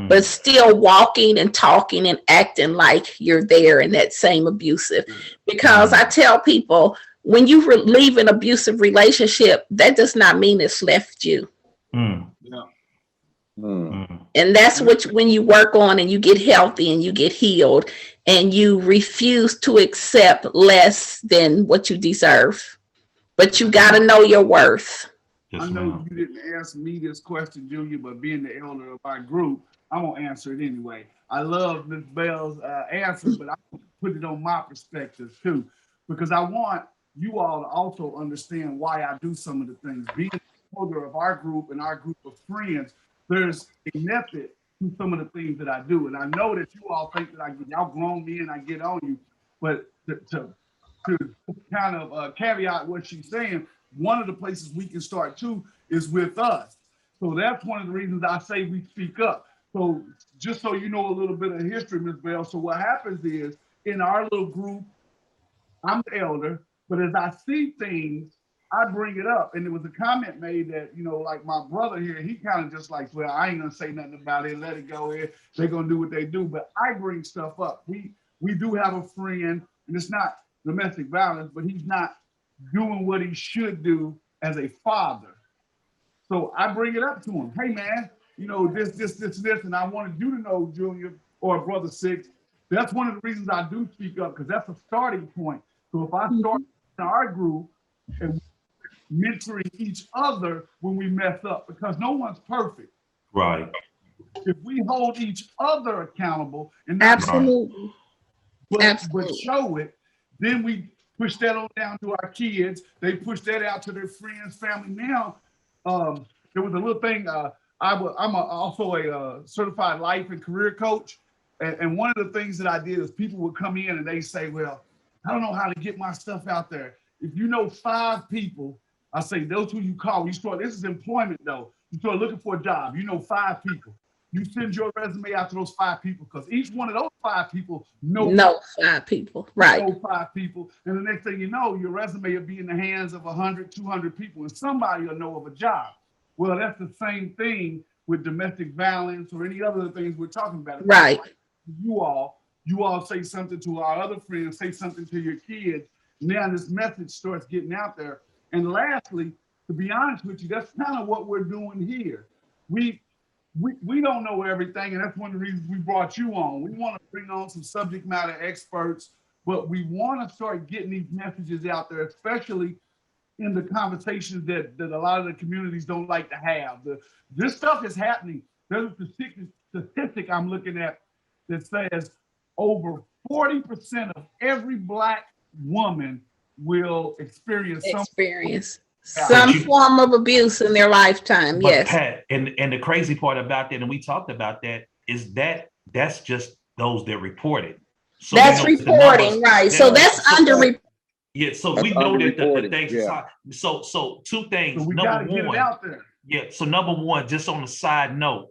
but still walking and talking and acting like you're there in that same abusive. Because I tell people, when you leave an abusive relationship, that does not mean it's left you. And that's when you work on and you get healthy and you get healed and you refuse to accept less than what you deserve. But you got to know your worth. I know you didn't ask me this question, Junior, but being the elder of our group, I'm going to answer it anyway. I love Ms. Bell's answer, but I put it on my perspective too, because I want you all to also understand why I do some of the things. Being the elder of our group and our group of friends, there's a method to some of the things that I do. And I know that you all think that y'all grown me and I get on you, but to kind of caveat what she's saying, one of the places we can start too is with us. So that's one of the reasons I say we speak up. So just so you know a little bit of history, Ms. Bell. So what happens is in our little group, I'm the elder, but as I see things, I bring it up. And there was a comment made that, like my brother here, he kind of just like, well, I ain't gonna say nothing about it, let it go here. They're gonna do what they do. But I bring stuff up. We do have a friend, and it's not domestic violence, but he's not doing what he should do as a father. So I bring it up to him. Hey man, this, and I wanted you to know, Junior or Brother Six, that's one of the reasons I do speak up, because that's a starting point. So if I start in our group and mentoring each other when we mess up, because no one's perfect. Right. If we hold each other accountable and Absolutely. But show it, then we push that on down to our kids. They push that out to their friends, family. Now, there was a little thing. I'm also a certified life and career coach. And one of the things that I did is people would come in and they say, well, I don't know how to get my stuff out there. If you know 5 people, I say, those who you call, this is employment though. You start looking for a job, 5 people. You send your resume out to those 5 people, because each one of those 5 people know 5 people, right? Know 5 people, and the next thing you know, your resume will be in the hands of 100, 200 people, and somebody will know of a job. Well, that's the same thing with domestic violence or any other things we're talking about. Right. You all say something to our other friends, say something to your kids. Now this message starts getting out there. And lastly, to be honest with you, that's kind of what we're doing here. we don't know everything, and that's one of the reasons we brought you on. We want to bring on some subject matter experts, but we want to start getting these messages out there, especially in the conversations that a lot of the communities don't like to have. This stuff is happening. There's a statistic I'm looking at that says over 40% of every Black woman will experience some form of abuse in their lifetime. But Yes. Pat, and the crazy part about that, and we talked about that, is that's just those that reported. So that's reporting, right? So that's under. Yeah, so That's we know that the things. yeah. So two things. So we gotta get it out there. Yeah. So number one, just on a side note,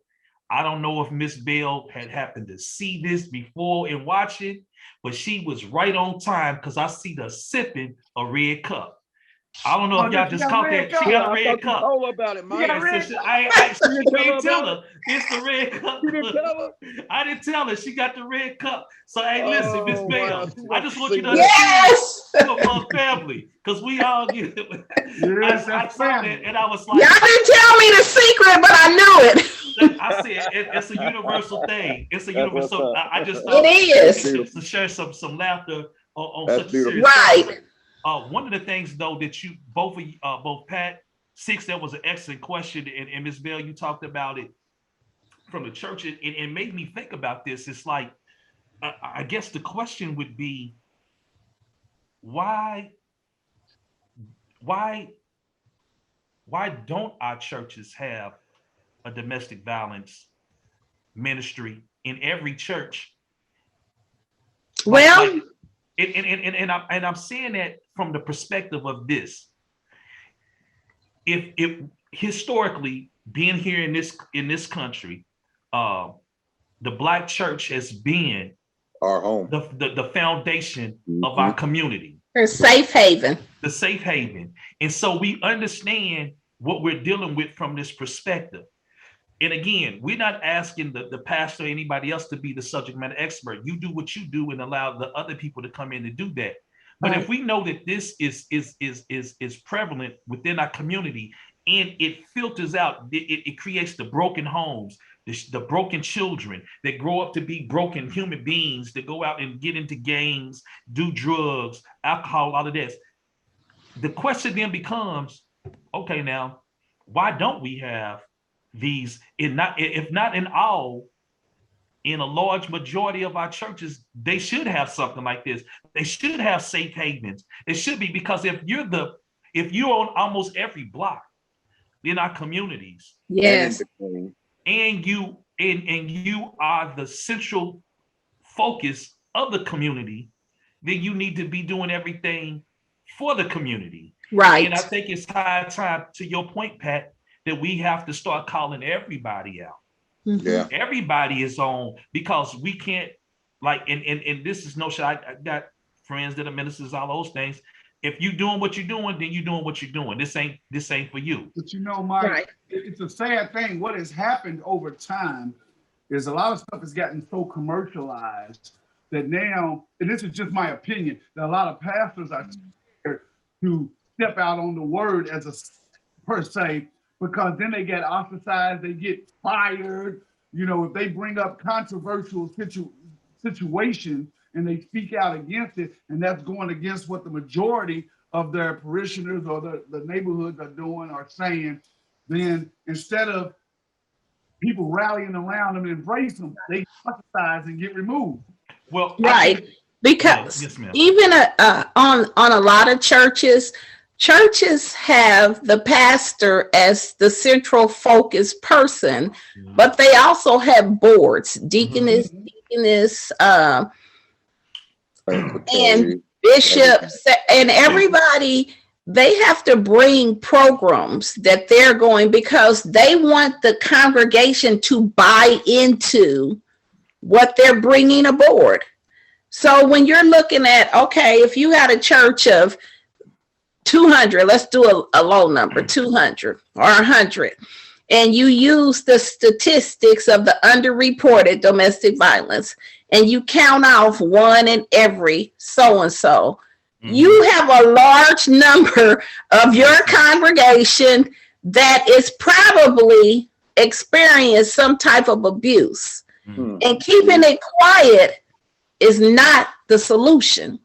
I don't know if Miss Bell had happened to see this before and watch it, but she was right on time because I see her sipping a red cup. I don't know if y'all just caught that. She got a red cup. Oh, about it, Mike. I didn't tell her. It's the red cup. You didn't tell her? I didn't tell her. She got the red cup. So, hey, listen, Miss Bell, wow. I just want you to Yes. understand our family, because we all get it. Yes, I that's saw family. that and I was like, Y'all didn't tell me the secret, but I knew it. I said it's a universal thing. It's a That's what's universal. up. I just thought It is. to share some laughter on That's such beautiful. a serious Right. topic. One of the things though that you both Pat Six, that was an excellent question, and Ms. Bell, you talked about it from the church, and it made me think about this. It's like I guess the question would be, why don't our churches have a domestic violence ministry in every church? Well, and I'm saying that from the perspective of this. If historically, being here in this country, the Black church has been Our home. the foundation of our community. her safe haven. The safe haven. And so we understand what we're dealing with from this perspective. And again, we're not asking the pastor or anybody else to be the subject matter expert. You do what you do and allow the other people to come in and do that. But if we know that this is prevalent within our community and it filters out, it creates the broken homes, the broken children that grow up to be broken human beings that go out and get into gangs, do drugs, alcohol, all of this. The question then becomes, okay, now, why don't we have these, if not in all, in a large majority of our churches, they should have something like this. They should have safe havens. It should be, because if you're on almost every block in our communities, Yes. and you are the central focus of the community, then you need to be doing everything for the community. Right. And I think it's high time, to your point, Pat, that we have to start calling everybody out. Yeah. Everybody is on, because we can't, like, and this is no shot. I got friends that are ministers, all those things. If you doing what you're doing, then you doing what you're doing. This ain't for you. But you know, Mike, Right. it's a sad thing. What has happened over time is a lot of stuff has gotten so commercialized that now, and this is just my opinion, that a lot of pastors are scared to step out on the word as a per se, because then they get ostracized, they get fired. You know, if they bring up controversial situations and they speak out against it, and that's going against what the majority of their parishioners or the neighborhoods are doing or saying, then instead of people rallying around them and embrace them, they ostracize and get removed. Well, Right. Because yes, ma'am. even on a lot of churches have the pastor as the central focus person, but they also have boards, deaconess, and bishops, and everybody. They have to bring programs that they're going, because they want the congregation to buy into what they're bringing aboard. So when you're looking at, okay, if you had a church of 200, let's do a low number, 200 or 100, and you use the statistics of the underreported domestic violence, and you count off one in every so-and-so, you have a large number of your congregation that is probably experience some type of abuse. Mhm. And keeping it quiet is not the solution.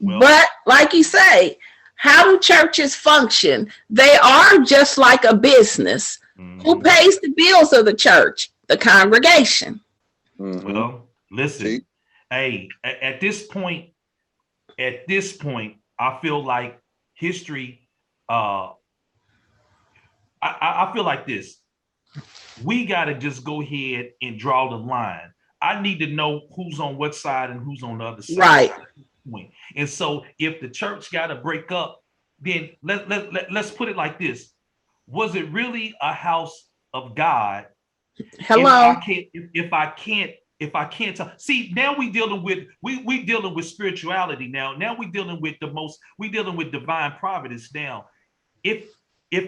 Well- But like you say, how do churches function? They are just like a business. Who Mhm. pays the bills of the church? The congregation. Well, listen, See? hey, at this point, I feel like history, I feel like this. We got to just go ahead and draw the line. I need to know who's on what side and who's on the other side. Right. And so if the church got to break up, then let's put it like this. Was it really a house of God? Hello. If I can't talk. See, now we dealing with spirituality now. Now we dealing with divine providence now. If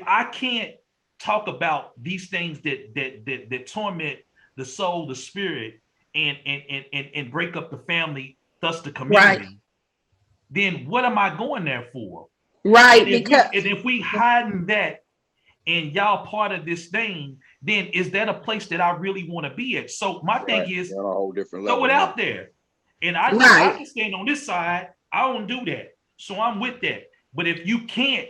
I can't talk about these things that torment the soul, the spirit, and break up the family, thus the community, Right. then what am I going there for? Right. And if we hiding that and y'all part of this thing, then is that a place that I really want to be at? So my thing is, on a whole different level. throw it out there. And I know Right. I can stand on this side. I don't do that. So I'm with that. But if you can't,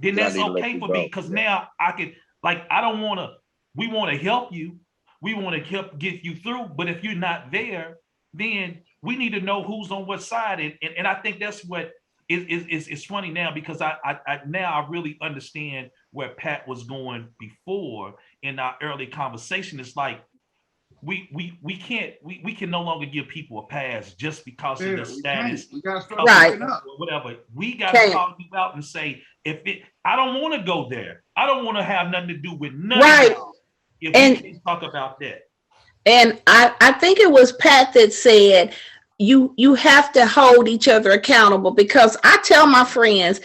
then Then I that's need to let okay you for go. me, because now I can, I don't want to, we want to help you. We want to help get you through. But if you're not there, then we need to know who's on what side. And I think that's what is funny now, because I really understand where Pat was going before in our early conversation. It's like we can no longer give people a pass just because of their status. We gotta start Right. picking up. Whatever. We gotta call you out and say, I don't want to go there. I don't want to have nothing to do with none Right. of y'all. If And- we can talk about that. And I think it was Pat that said you have to hold each other accountable, because I tell my friends,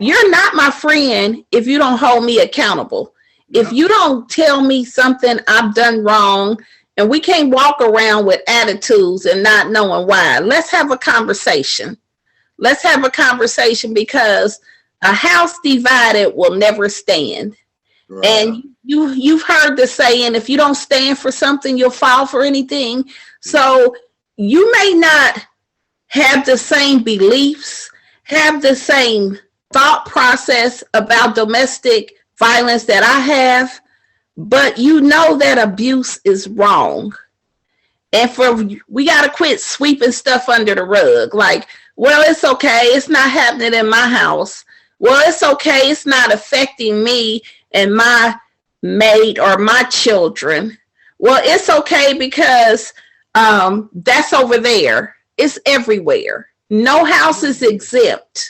you're not my friend if you don't hold me accountable. If you don't tell me something I've done wrong, and we can't walk around with attitudes and not knowing why. Let's have a conversation. Let's have a conversation, because a house divided will never stand. Right. And you've heard the saying, if you don't stand for something, you'll fall for anything. So you may not have the same beliefs, have the same thought process about domestic violence that I have, but you know that abuse is wrong. And we got to quit sweeping stuff under the rug. Like, well, it's okay. It's not happening in my house. Well, it's okay. It's not affecting me and my mate or my children. Well, it's okay because that's over there. It's everywhere. No house is exempt.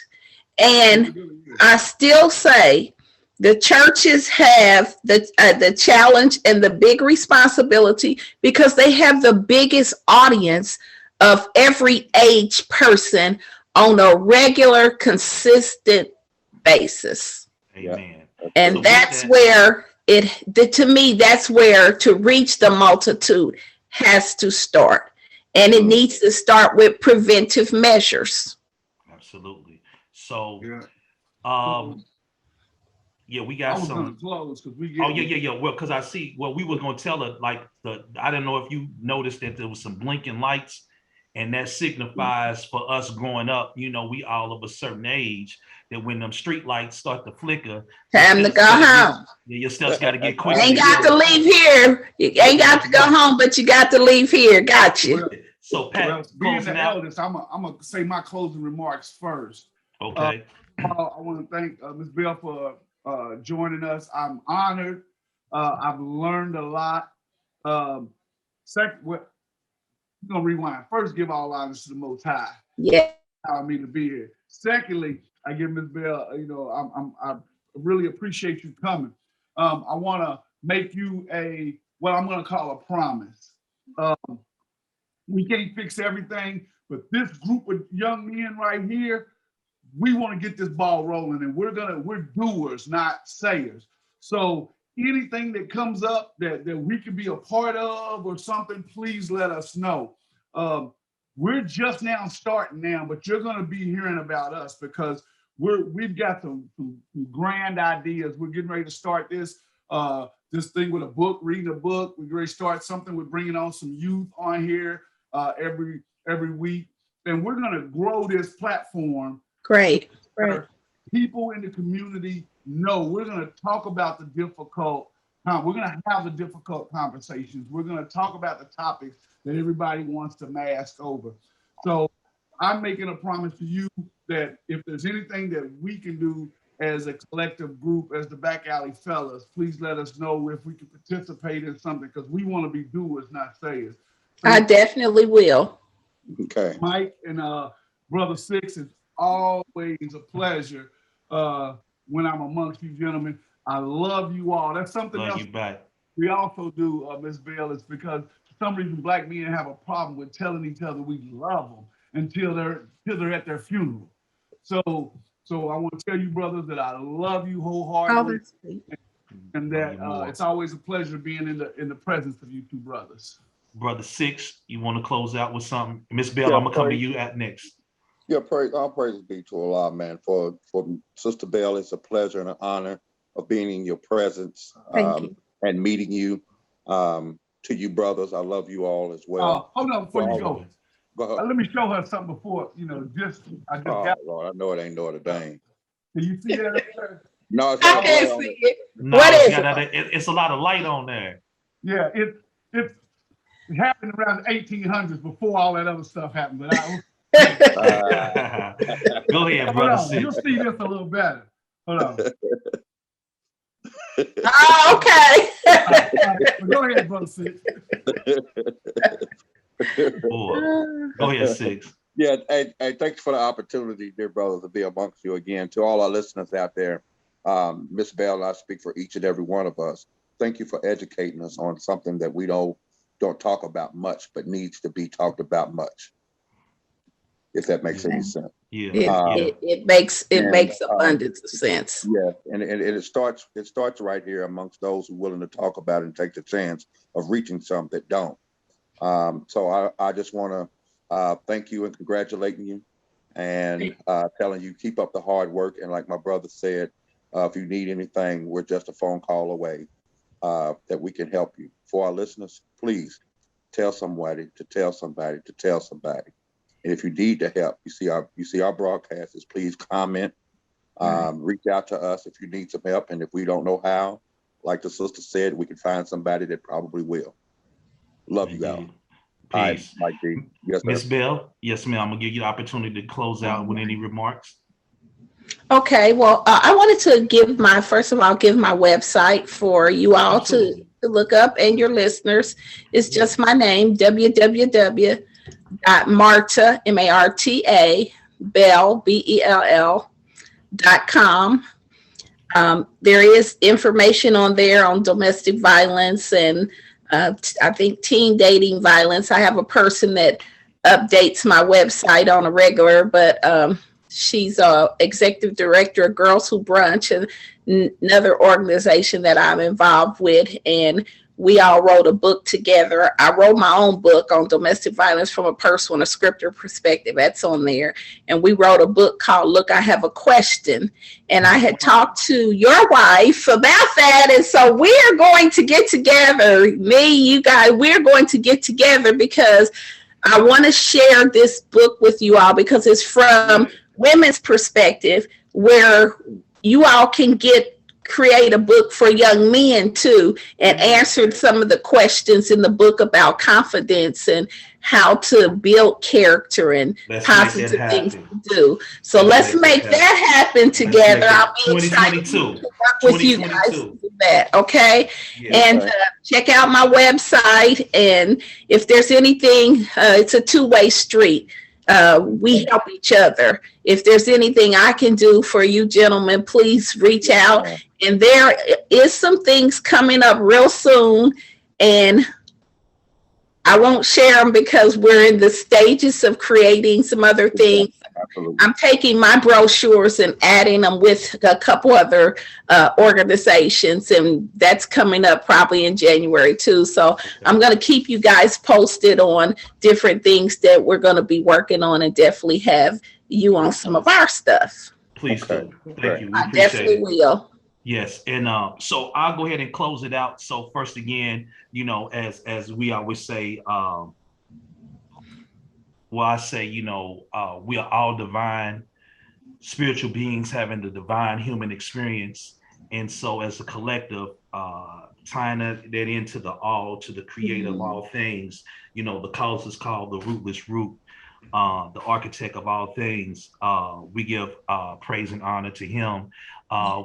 And I still say the churches have the challenge and the big responsibility, because they have the biggest audience of every age person on a regular, consistent basis. Amen. And So that's with where to me, that's where to reach the multitude has to start. And it needs to start with preventive measures. Absolutely. So, Yeah. we I got was some. gonna close because we. Oh yeah. Well, because I see. Well, we were gonna tell her I don't know if you noticed that there was some blinking lights, and that signifies for us growing up. You know, we all of a certain age, that when them street lights start to flicker, Time to go home. your stuff's got to get quick. You ain't got to leave here. You ain't got to go home, but you got to leave here. Got you. So Pat, Being closing the out. eldest, I'm gonna say my closing remarks first. Okay. I want to thank Ms. Bell for joining us. I'm honored. I've learned a lot. Second, we're gonna rewind. First, give all honors to the Most High. Yeah. Allowing me to be here. Secondly, I give Ms. Bell. I really appreciate you coming. I want to make you what I'm gonna call a promise. We can't fix everything, but this group of young men right here, we want to get this ball rolling, and we're doers, not sayers. So anything that comes up that we can be a part of or something, please let us know. We're just now starting now, but you're going to be hearing about us because we've got some grand ideas. We're getting ready to start this. this thing with a book, reading a book. We're going to start something with bringing on some youth on here every week. And we're going to grow this platform. Great. People in the community know we're going to talk about the difficult. We're going to have the difficult conversations. We're going to talk about the topics that everybody wants to mask over. So I'm making a promise to you that if there's anything that we can do as a collective group, as the Back Alley Fellas, please let us know if we can participate in something, because we want to be doers, not sayers. So I definitely will. Okay. Mike and Brother Six, it's always a pleasure when I'm amongst you gentlemen. I love you all. That's something Love else you back. we also do, Ms. Bell, is because for some reason Black men have a problem with telling each other we love them until they're at their funeral. So I want to tell you, brothers, that I love you wholeheartedly, and that it's always a pleasure being in the presence of you two brothers. Brother Six, you want to close out with something? Miss Bell, I'm gonna come to you at next. Yeah, all praises be to Allah, man. For Sister Bell, it's a pleasure and an honor of being in your presence and meeting you. To you brothers, I love you all as well. Hold on before you go. Go ahead. Let me show her something before, I just got. Lord, I know it ain't Notre Dame. Can you see that? No, it's I not can't on see it. it. No, What is it's a lot of light on there. Yeah, it happened around the 1800s before all that other stuff happened. But Go ahead, hold Brother on, Six. you'll see this a little better. Hold on. Oh, okay. Go ahead, Brother Six. Boy. Go ahead, Six. Yeah, hey, thanks for the opportunity, dear brothers, to be amongst you again. To all our listeners out there, Miss Bell, I speak for each and every one of us. Thank you for educating us on something that we don't talk about much, but needs to be talked about much. If that makes any sense. Yeah. It makes abundance of sense. Yeah, and it starts right here amongst those who are willing to talk about it and take the chance of reaching some that don't. So I just want to thank you and congratulating you, and telling you keep up the hard work. And like my brother said, if you need anything, we're just a phone call away that we can help you. For our listeners, please tell somebody to tell somebody to tell somebody. And if you need the help, you see our broadcasts, please comment, reach out to us if you need some help. And if we don't know how, like the sister said, we can find somebody that probably will. Love you guys. Peace. Mike D. Yes, sir. Miss Bell, yes, ma'am. I'm gonna give you the opportunity to close out with any remarks. Okay, well, I wanted to give my website for you all to look up, and your listeners. It's just my name, www.marta, MARTA, Bell, BELL.com. There is information on there on domestic violence and I think teen dating violence. I have a person that updates my website on a regular, but she's a executive director of Girls Who Brunch, and another organization that I'm involved with. And we all wrote a book together. I wrote my own book on domestic violence from a personal and a scripture perspective. That's on there. And we wrote a book called Look, I Have a Question. And I had talked to your wife about that. And so we're going to get together, you guys, we're going to get together because I want to share this book with you all, because it's from women's perspective, where you all can create a book for young men too, and answered some of the questions in the book about confidence and how to build character and positive things to do. So let's make that happen together. I'll be excited to work with you guys to do that. Okay. And check out my website. And if there's anything, it's a two-way street. We help each other. If there's anything I can do for you gentlemen, please reach out. And there is some things coming up real soon, and I won't share them because we're in the stages of creating some other things. Absolutely. I'm taking my brochures and adding them with a couple other organizations, and that's coming up probably in January too. So I'm going to keep you guys posted on different things that we're going to be working on, and definitely have you on some of our stuff. Please do. Thank you. I definitely will. Yes, and so I'll go ahead and close it out. So first, again, as we always say, I say, we are all divine spiritual beings having the divine human experience, and so as a collective, tying that into the all, to the creator of all things, the cause is called the rootless root, the architect of all things. We give praise and honor to him.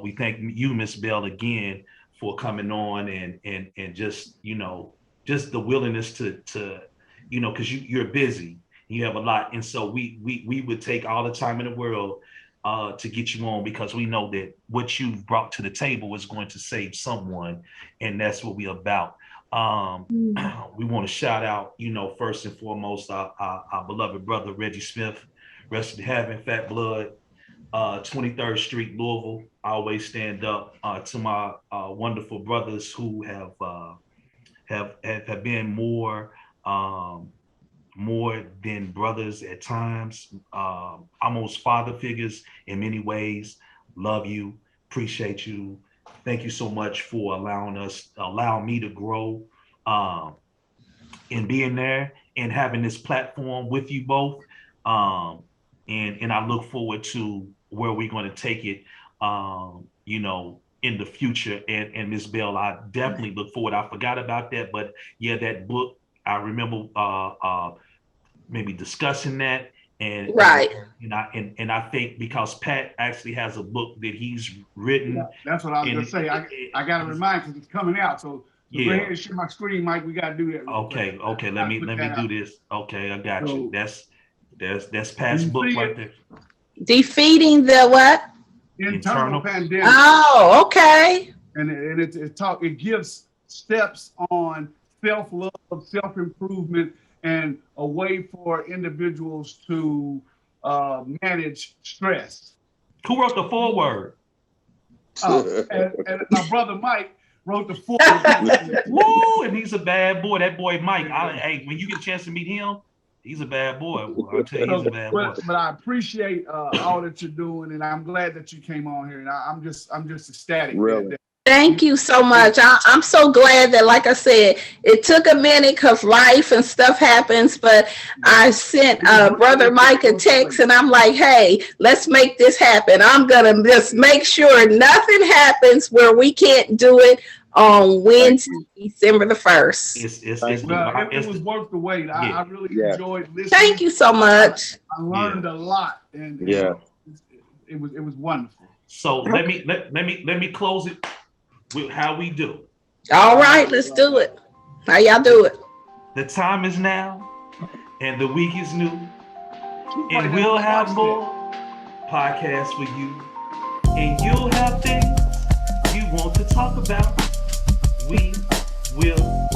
We thank you, Miss Bell, again for coming on and just just the willingness to because you're busy, you have a lot, and so we would take all the time in the world to get you on, because we know that what you've brought to the table is going to save someone, and that's what we're about. We want to shout out, first and foremost, our beloved brother Reggie Smith, rest in heaven, Fat Blood, 23rd Street, Louisville. I always stand up to my wonderful brothers who have been more than brothers at times, almost father figures in many ways. Love you, appreciate you. Thank you so much for allowing me to grow in being there and having this platform with you both. And I look forward to where we're going to take it, in the future. And Ms. Bell, I definitely look forward. I forgot about that, but yeah, that book, I remember maybe discussing that. And right. And I think because Pat actually has a book that he's written. Yeah, that's what I was gonna say. I gotta remind, because it's coming out. So go ahead and share my screen, Mike. We gotta do that. Okay. Let me do this. Okay, I got you. That's Pat's book right there. Defeating the what? Internal pandemic. Oh, okay. And it gives steps on self-love, self-improvement, and a way for individuals to manage stress. Who wrote the foreword? And my brother Mike wrote the foreword. Woo! And he's a bad boy. That boy Mike. Hey, when you get a chance to meet him, he's a bad boy. I'll tell you, he's a bad boy. But I appreciate all that you're doing, and I'm glad that you came on here. And I'm just ecstatic. Really? Thank you so much. I'm so glad that, like I said, it took a minute because life and stuff happens, but I sent Brother Mike a text and I'm like, hey, let's make this happen. I'm going to just make sure nothing happens where we can't do it on Wednesday, December the 1st. It was worth the wait. I really enjoyed listening. Thank you so much. I learned a lot, and it was wonderful. So let me close it with how we do. All right, let's do it. How y'all do it? The time is now, and the week is new, and we'll have more podcasts for you, and you'll have things you want to talk about. We will